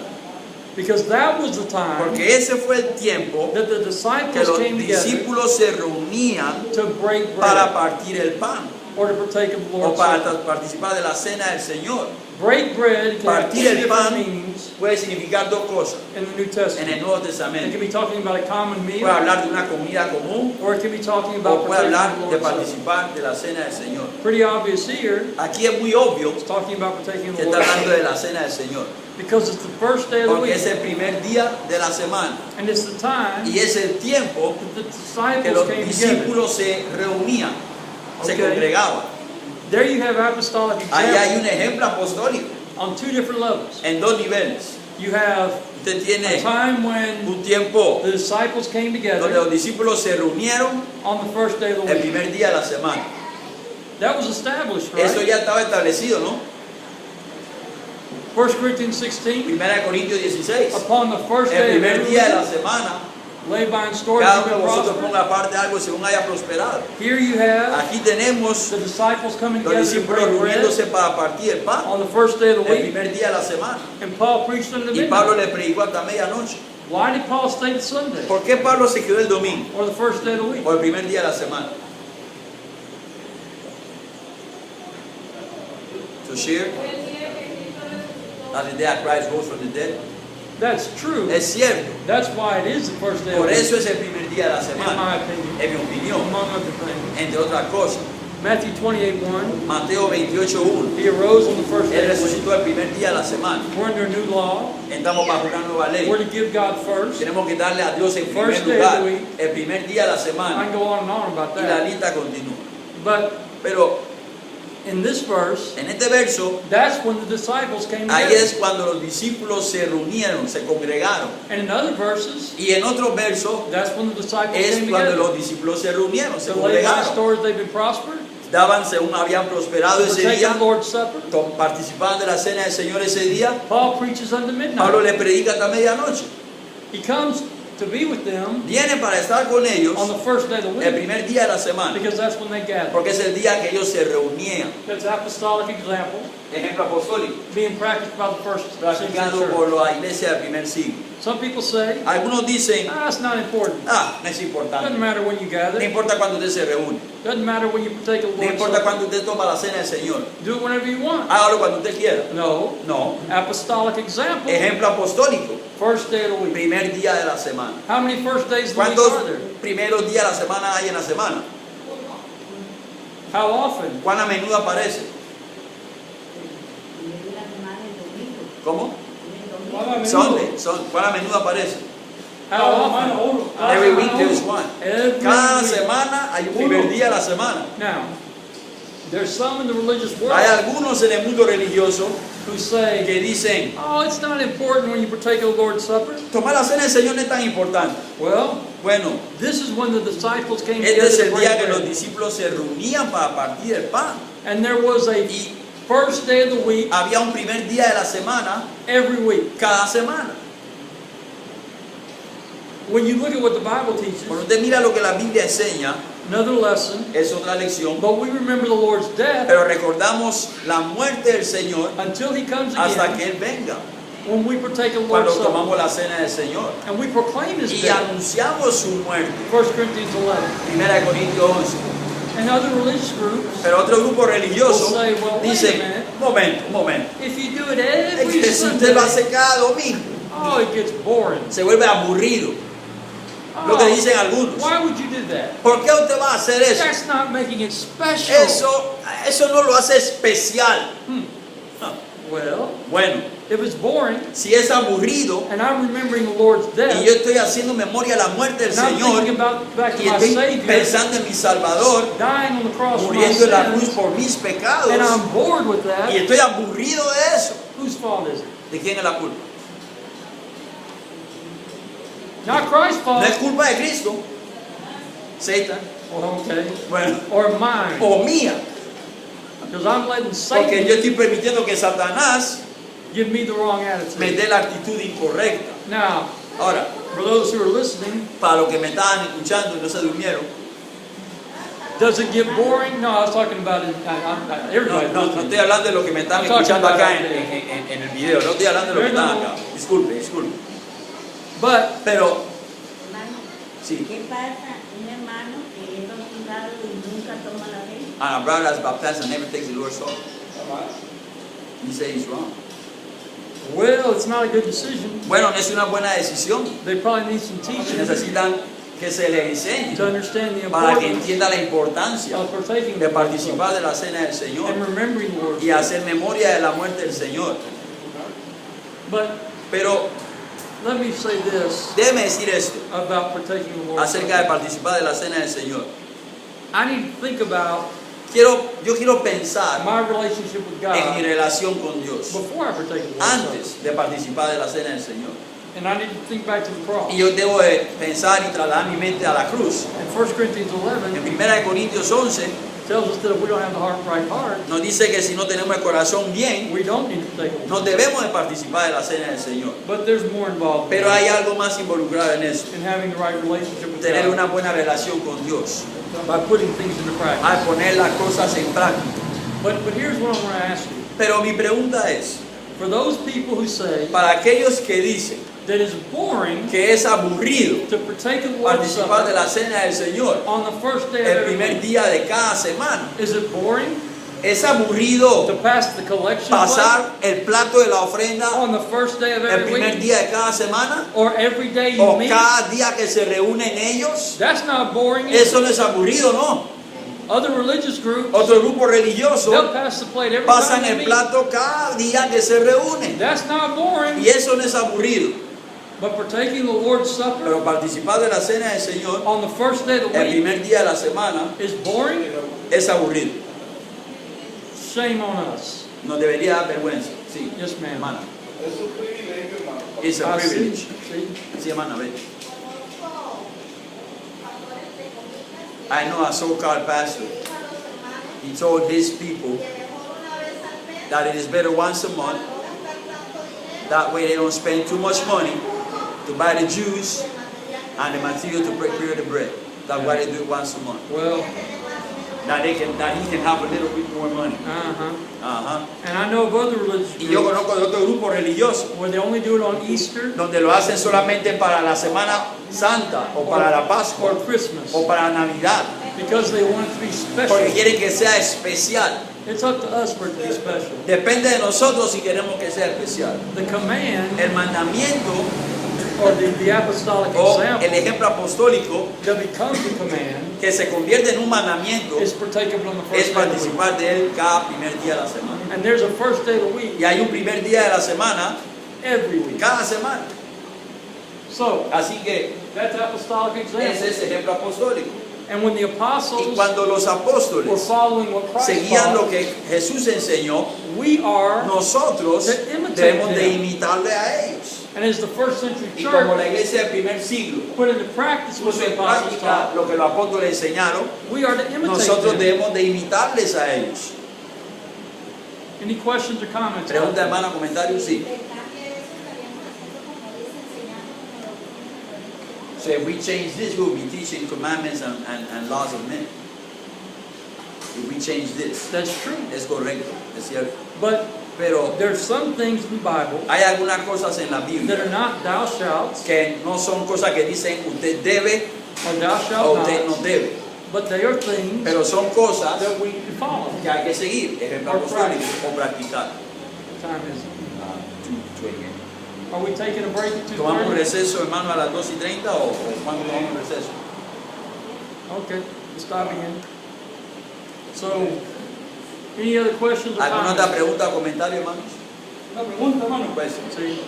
B: Because that was the time
A: Porque ese fue el tiempo
B: that the
A: que
B: disciples
A: los
B: came together
A: discípulos se reunían
B: to break
A: para
B: bread
A: partir el pan
B: or to partake of the
A: o
B: Lord's
A: para
B: Supper.
A: participar de la cena del Señor.
B: Break bread can have
A: Partir
B: two
A: el
B: different
A: pan
B: meanings
A: puede significar dos cosas
B: in the New
A: en
B: Testament.
A: el Nuevo
B: It
A: Testamento.
B: can be talking about a common
A: Puede
B: meal,
A: hablar de una comida común
B: or it can be talking
A: o
B: about
A: puede
B: partaking
A: hablar
B: of the
A: de
B: Lord's Supper.
A: participar de la cena del Señor.
B: Pretty obvious here,
A: Aquí es muy obvio
B: it's talking about partaking of
A: que
B: the
A: está
B: Lord's
A: hablando
B: Supper.
A: de la cena del Señor.
B: Because it's the first day of the
A: Porque
B: week,
A: es el primer día de la semana
B: and it's the time
A: y es el tiempo
B: that the
A: que los
B: disciples came together.
A: discípulos se reunían, se
B: Okay.
A: congregaban.
B: There you have apostolic
A: Ahí hay un
B: example
A: ejemplo apostólico
B: on 2 different levels.
A: en dos niveles.
B: You have
A: Usted
B: a
A: tiene
B: time when
A: un tiempo
B: the disciples came
A: donde
B: together
A: los discípulos se reunieron
B: on the first day of the
A: el
B: week.
A: primer día de la semana.
B: That was established,
A: Eso
B: right?
A: ya estaba establecido, ¿no?
B: 1 Corinthians 16,
A: Primera Corintios 16.
B: upon the first
A: El
B: day of
A: primer
B: every
A: día de la
B: week,
A: semana,
B: lay by in store
A: cada
B: that
A: uno
B: you
A: de
B: may
A: vosotros
B: prosper.
A: ponga aparte algo según haya prosperado.
B: Here you have
A: Aquí tenemos
B: the disciples coming
A: los
B: together to
A: discípulos
B: break bread
A: reuniéndose para partir el pan
B: on the first day of the
A: el
B: week,
A: primer día de la semana.
B: and Paul preached unto
A: Y Pablo
B: midnight.
A: le predicó hasta medianoche.
B: Why did Paul stay to Sunday
A: ¿Por qué Pablo se quedó el domingo
B: or the first day of the week?
A: o el primer día de la semana? to share on the day that Christ rose from the dead.
B: That's true.
A: Es cierto.
B: That's why it is the first day of
A: Por
B: the week,
A: eso es el primer día de la
B: in
A: semana,
B: my opinion,
A: en mi opinión,
B: among other things.
A: entre otras cosas.
B: Matthew 28:1,
A: Mateo 28:1.
B: he arose on the first
A: Él
B: day of the week.
A: resucitó el primer día de la semana.
B: We're under a new law.
A: Estamos bajo una nueva ley.
B: We're to give God first.
A: Tenemos que darle a Dios en primer
B: First day
A: lugar.
B: of the week.
A: El primer día de la
B: I
A: semana.
B: can go on and on about
A: Y la
B: that.
A: lista continúa.
B: But
A: Pero
B: in this verse,
A: en este verso,
B: that's when the disciples came
A: ahí
B: together.
A: es cuando los discípulos se reunieron, se congregaron.
B: And in other verses,
A: Y en otro verso
B: that's when the disciples
A: es
B: came
A: cuando
B: together.
A: los discípulos se reunieron, se
B: To lay by
A: congregaron.
B: stores they've been prospered.
A: Daban según habían prosperado ese
B: Partake
A: día,
B: of the Lord's Supper.
A: participaban de la cena del Señor ese día.
B: Paul preaches unto
A: Pablo
B: midnight.
A: le predica hasta medianoche.
B: He comes to be with them
A: Viene para estar con ellos
B: on the first day of the
A: el
B: week
A: primer día de la semana,
B: because that's when they gather.
A: porque es el día que ellos se reunían.
B: That's apostolic example
A: Ejemplo apostólico,
B: being practiced by the first century
A: practicado por
B: church.
A: la iglesia del primer siglo.
B: Some people say,
A: Algunos dicen,
B: it's not important.
A: no es
B: Doesn't
A: importante.
B: matter when you
A: No
B: gather.
A: importa cuando usted se reúne.
B: Doesn't matter when you partake of the
A: No
B: Lord's
A: importa
B: Supper.
A: cuando usted toma la cena del Señor.
B: Do it whenever you want.
A: Hágalo cuando usted quiera.
B: No.
A: No.
B: Apostolic example.
A: Ejemplo apostólico,
B: First day of the week.
A: primer día de la semana.
B: How many first days of the week
A: ¿Cuántos
B: are there?
A: primeros días de la semana hay en la semana?
B: How often?
A: ¿Cuán a menudo aparece? ¿Cómo? Sunday. ¿Cuán a menudo aparece?
B: How often?
A: Every week there's one.
B: Every
A: Cada
B: week.
A: semana hay un primer día de la semana.
B: Now, there's some in the religious
A: Hay
B: world
A: algunos en el mundo religioso
B: who say,
A: que dicen,
B: it's not important when you partake of the Lord's Supper.
A: tomar la cena del Señor no es tan importante.
B: Well,
A: Bueno,
B: this is when the disciples came
A: este
B: together
A: es
B: to
A: el
B: break
A: día que los
B: bread.
A: discípulos se reunían para partir el pan.
B: And there was a
A: Y
B: first day of the week
A: había un primer día de la semana
B: every week.
A: cada semana.
B: When you look at what the Bible teaches,
A: Cuando usted mira lo que la Biblia enseña,
B: another lesson,
A: es otra lección.
B: but we remember the Lord's death
A: Pero recordamos la muerte del Señor
B: until He comes
A: hasta
B: again
A: que Él venga.
B: when we partake of the
A: Cuando
B: Lord's Supper.
A: tomamos la cena del Señor.
B: And we proclaim His
A: Y
B: death.
A: anunciamos su muerte.
B: 1 Corinthians 11.
A: 1 Corintios 11.
B: And other religious groups,
A: Pero otro grupo religioso
B: We'll say, well, wait a
A: dice,
B: minute.
A: un momento.
B: if you do it
A: Es
B: every
A: que si usted lo
B: Sunday,
A: hace cada domingo,
B: it gets boring.
A: se vuelve aburrido. Lo que dicen algunos.
B: Why would you do that?
A: ¿Por qué usted va a hacer eso?
B: That's not making it special.
A: Eso no lo hace especial.
B: Well,
A: Bueno,
B: if it's boring,
A: si es aburrido
B: and I'm remembering the Lord's death,
A: y yo estoy haciendo memoria de la muerte del
B: and I'm
A: Señor
B: thinking back to
A: y
B: my
A: estoy
B: Savior
A: pensando en mi Salvador
B: dying on the cross for my
A: muriendo en la cruz
B: sins,
A: por mis pecados
B: and I'm bored with
A: y
B: that,
A: estoy aburrido de eso,
B: whose fault is it?
A: ¿de quién es la culpa?
B: Not Christ's
A: No
B: fault.
A: es culpa de Cristo, Satan,
B: Well, okay.
A: bueno,
B: Or mine.
A: o mía,
B: Because I'm letting
A: porque
B: Satan
A: yo estoy permitiendo que Satanás
B: give me the wrong
A: me
B: attitude.
A: dé la actitud incorrecta.
B: Now,
A: Ahora,
B: for those who are listening,
A: para los que me estaban escuchando y no se durmieron,
B: does it get boring? No, I was talking about it. Everybody.
A: no estoy hablando de lo que me están escuchando acá en el video, no estoy hablando de lo que están acá. Disculpe.
B: But
A: Pero,
G: Hermano,
A: sí,
G: ¿qué pasa un hermano que es bautizado y nunca toma la fe?
A: and a brother that's baptized and never takes the Lord's Supper. You say he's wrong.
B: well, it's not a good decision.
A: Bueno, no es una buena decisión.
B: They probably need some teaching
A: Necesitan que se les enseñe
B: to understand the
A: para que
B: importance
A: entienda la importancia
B: of partaking
A: de
B: of the Lord's
A: participar de la cena del
B: Supper
A: Señor
B: and remembering the Lord's
A: y
B: Supper.
A: hacer memoria de la muerte del Señor.
B: But
A: Pero
B: let me say this
A: déjeme decir esto
B: about partaking of the Lord's
A: acerca de
B: Supper.
A: participar de la cena del Señor.
B: I need to think about
A: Yo quiero pensar
B: my relationship with
A: en mi
B: God
A: relación con Dios
B: before I partake of the Lord's Supper.
A: antes de participar de la cena del Señor.
B: And I need to think back to the cross.
A: Y yo debo de pensar y trasladar mi mente a la cruz.
B: In 1 Corinthians
A: En
B: 11,
A: 1 Corintios 11
B: tells us that if we don't have the right heart,
A: nos dice que si no tenemos el corazón bien,
B: we don't need to take it.
A: no debemos de participar de la cena del Señor.
B: But there's more involved
A: Pero hay algo más involucrado en eso.
B: in having the right relationship with
A: Tener
B: God
A: una buena relación con Dios.
B: by putting things into practice.
A: Al poner las cosas en práctica.
B: But here's what I want to ask you.
A: Pero mi pregunta es,
B: For those people who say
A: para aquellos que dicen
B: that it's boring
A: que es aburrido
B: to partake of the Lord's
A: participar de
B: Supper
A: la cena del Señor
B: on the first day of
A: el
B: every
A: primer
B: week,
A: día de cada semana,
B: is it boring?
A: Es aburrido
B: to pass the collection plate
A: pasar el plato de la ofrenda
B: on the first day of
A: el
B: every
A: primer
B: week
A: día de cada semana
B: or every day you
A: o
B: meet.
A: cada día que se reúnen ellos.
B: That's not boring.
A: Eso no es aburrido, ¿no?
B: Other religious groups,
A: Otro grupo religioso
B: they'll pass the plate every
A: pasan
B: time they
A: el
B: meet.
A: plato cada día que se reúnen.
B: That's not boring.
A: Y eso no es aburrido.
B: But partaking the Lord's Supper
A: Pero participar de la cena del Señor
B: on the first day of the
A: el
B: week
A: primer día de la semana
B: is boring.
A: es aburrido.
B: Shame on us.
A: Nos debería dar vergüenza. Sí,
B: Yes, ma'am.
A: hermana.
D: Es un privilegio, hermano.
A: It's a
B: I see.
A: privilege.
B: See?
A: Sí, hermana, ve.
F: Conozco pastores de comillas
A: I know a so-called pastor.
F: que dijo a los hermanos
A: He told his people
F: que mejor una vez al mes
A: that it is better once a month.
F: no gastar tanto dinero
A: That way they don't spend too much money to buy the juice
F: y el material
A: and the material to prepare the bread. That's why they do it once a month.
B: Well,
A: That he can have a little bit more money.
B: uh-huh. And I know of other religious
A: Y yo
B: groups
A: conozco de otro grupo religioso
B: where they only do it on Easter
A: donde lo hacen solamente para la Semana Santa o para la Pascua
B: or Christmas
A: o para Navidad,
B: because they want it to be
A: porque
B: special.
A: quieren que sea especial.
B: It's up to us for it to be special.
A: Depende de nosotros si queremos que sea especial.
B: The command
A: El mandamiento
B: or the apostolic
A: o el
B: example
A: ejemplo apostólico
B: that becomes the command
A: que se convierte en un mandamiento
B: is partaken from the
A: es
B: first day of the week.
A: participar de él cada primer día de la semana.
B: And there's a first day of the week
A: Y hay un primer día de la semana
B: every week.
A: cada semana.
B: So
A: Así que
B: that's apostolic
A: ese
B: example.
A: es ejemplo apostólico.
B: And when the
A: Y
B: apostles
A: cuando los
B: were
A: apóstoles
B: following what Christ
A: seguían lo
B: taught,
A: que Jesús enseñó,
B: we are,
A: nosotros
B: to imitate
A: debemos de
B: them.
A: imitarle a ellos.
B: and as the first century
A: Y como la
B: church
A: iglesia del primer siglo
B: put into practice what
A: puso
B: the
A: en
B: apostles
A: práctica
B: taught,
A: lo que los apóstoles enseñaron,
B: we are to imitate
A: nosotros
B: them.
A: debemos de imitarles a ellos.
B: Any questions or comments?
A: Pregunta, hermana, comentario, sí.
F: de cambio de eso estaríamos haciendo como dice, enseñando como lo dice.
A: So if we change this, we'll be teaching commandments and laws of men. If we change this,
B: That's true.
A: es correcto, es cierto.
B: But
A: Pero
B: there's some things in the Bible
A: hay algunas cosas en la
B: that
A: Biblia
B: are not thou shalt
A: que no son cosas que dicen usted debe
B: or thou
A: o
B: shalt
A: usted no
B: not,
A: debe,
B: but they are things
A: pero son cosas
B: that we can follow.
A: que hay que seguir, ejemplo apostólico, o practicar.
B: What time is it?
A: 2:20.
B: Are we taking a break at
A: ¿Tomamos un
B: 2:30?
A: receso, hermano, a las 2:30 o cuándo tomamos un receso?
B: Okay, está bien. So, any other questions or
A: ¿Alguna otra
B: comments?
A: pregunta o comentario, hermanos?
C: Una pregunta, hermano.
A: Pues,
B: Sí.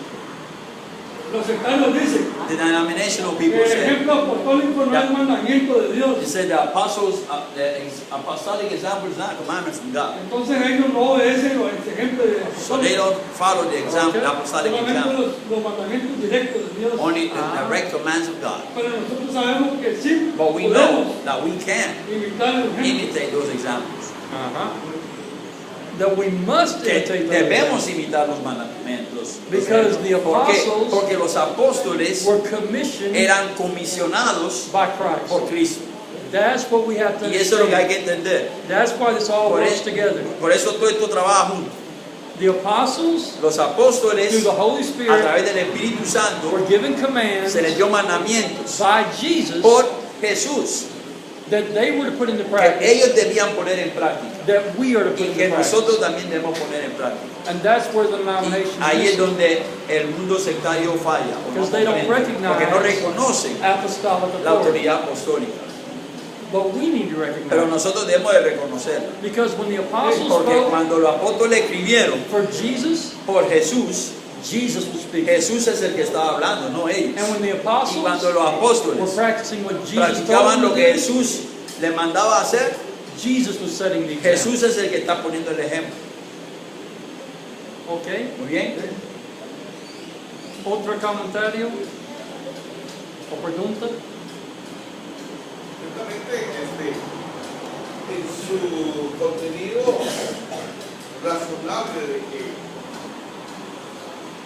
C: Los sectarios dicen
A: the denominational
C: que
A: people
C: el
A: say,
C: ejemplo apostólico no es mandamiento de
A: they
C: Dios.
A: said the apostolic example is not a commandment from God.
C: Entonces ellos no obedecen los ejemplos de
A: So they don't follow the example, the
B: Okay.
A: apostolic
C: solamente
A: example,
C: los mandamientos directos de Dios.
A: only the direct commands of God.
C: Pero nosotros sabemos que sí
A: But we
C: podemos
A: know that we can
C: imitar el ejemplo.
A: imitate those examples.
B: That we must
A: Que
B: imitate
A: debemos
B: those
A: imitar los mandamientos.
B: Because the
A: ¿Por qué?
B: apostles
A: Porque los apóstoles
B: were commissioned
A: eran comisionados
B: by Christ.
A: por Cristo.
B: That's what we have to
A: Y eso es lo que hay
B: understand.
A: que entender.
B: That's why this all
A: Por,
B: works together.
A: por eso todo esto trabaja junto.
B: The apostles,
A: Los
B: through
A: apóstoles,
B: the Holy
A: a
B: Spirit,
A: través del Espíritu Santo,
B: were given commands
A: se les dio mandamientos
B: by Jesus
A: por Jesús
B: that they were to put into
A: que
B: practice,
A: ellos debían poner en práctica
B: that we are to put
A: y
B: into
A: que
B: practice.
A: nosotros también debemos poner en práctica.
B: And that's where the
A: Y
B: denomination
A: ahí es
B: is
A: donde el mundo sectario falla, o no
B: Because they don't
A: comprende, porque no reconocen
B: apostolic
A: la
B: authority.
A: autoridad apostólica.
B: But we need to
A: Pero
B: recognize
A: nosotros debemos de reconocerla,
B: because when the apostles
A: porque
B: spoke
A: cuando los apóstoles escribieron
B: for Jesus,
A: por Jesús,
B: Jesus was speaking.
A: Jesús es el que estaba hablando, no ellos.
B: And when the
A: Y cuando
B: apostles
A: los
B: were
A: apóstoles
B: practicing what Jesus
A: practicaban
B: told
A: lo
B: them
A: que
B: to do,
A: Jesús le mandaba hacer,
B: Jesus was setting the example.
A: Jesús es el que está poniendo el ejemplo.
B: Okay.
A: Muy bien.
B: Otro comentario o pregunta.
D: Ciertamente, en su contenido razonable de que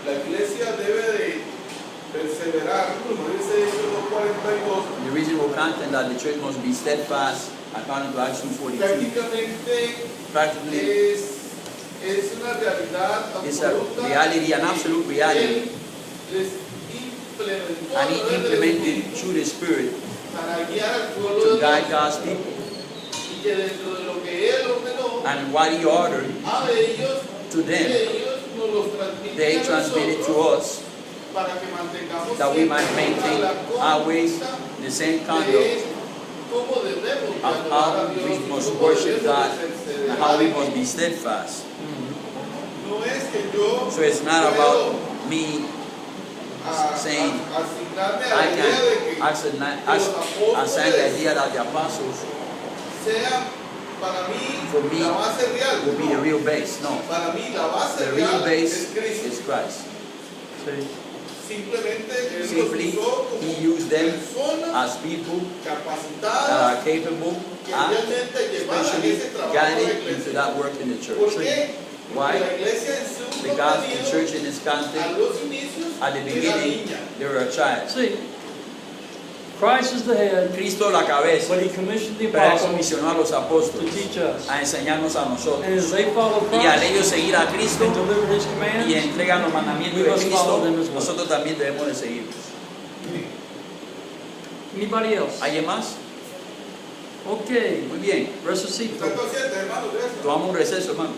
D: la iglesia debe de perseverar, como dice Hechos 2:42,
A: The reasonable content that the church must be steadfast, according to Acts 2:42.
D: prácticamente
A: Practically,
D: es una realidad
A: it's a
D: absoluta.
A: reality, an absolute reality,
D: Él les implementó
A: and
D: a
A: He
D: través del
A: implemented
D: Espíritu
A: through the Spirit
D: para guiar al pueblo
A: to
D: de
A: guide
D: Dios,
A: God's people.
D: y que dentro de lo que Él ordenó ordenó
A: and what He ordered
D: a ellos,
A: to them,
D: ellos nos los transmiten
A: they
D: a
A: transmitted to
D: nosotros
A: us
D: para que mantengamos
A: that we
D: siempre
A: might maintain
D: la
A: always
D: conducta
A: the same
D: de
A: conduct
D: cómo debemos de
A: of
D: adorar
A: how
D: a Dios
A: we
D: y
A: must
D: cómo
A: worship
D: debemos
A: God
D: de
A: and
D: perseverar
A: how we
D: en
A: must
D: Él.
A: be steadfast.
D: No es que yo
A: So it's not about me saying,
D: asignarme a
A: I
D: la idea de
A: can assign the idea that the apostles
D: sea para mí
A: For me,
D: la base real.
A: will be the real base. No,
D: Para mí la base
A: the
D: real
A: real base
D: es Cristo.
A: is Christ.
B: See?
D: Simplemente Él los
A: Simply,
D: usó como
A: He used them
D: personas
A: as people that
D: capacitadas
A: are capable
D: que
A: and
D: realmente llevaran
A: especially
D: ese trabajo a la
A: guided into
D: iglesia.
A: that work in the
D: ¿Por
A: church.
D: qué?
A: Why?
D: Porque la iglesia en su
A: Because the
D: contenido,
A: church in its
D: a
A: context,
D: los inicios
A: at the
D: era
A: beginning,
D: niña.
A: they were a child.
B: See, Christ is the head,
A: Cristo la cabeza,
B: but He commissioned the
A: pero Él
B: apostles
A: comisionó a los
B: to
A: apóstoles
B: teach us.
A: a enseñarnos a
B: And
A: nosotros.
B: as they follow
A: Y al
B: Christ
A: ellos seguir a Cristo
B: and deliver His
A: y
B: commands,
A: entregan los mandamientos
B: we
A: de
B: must follow them as
A: Cristo,
B: well.
A: nosotros también debemos de seguirlos.
B: Anybody else?
A: ¿Alguien más?
B: Okay,
A: Muy bien.
B: recesito.
D: ¿Están conscientes, hermanos, de eso?
A: Tomamos un receso, hermanos.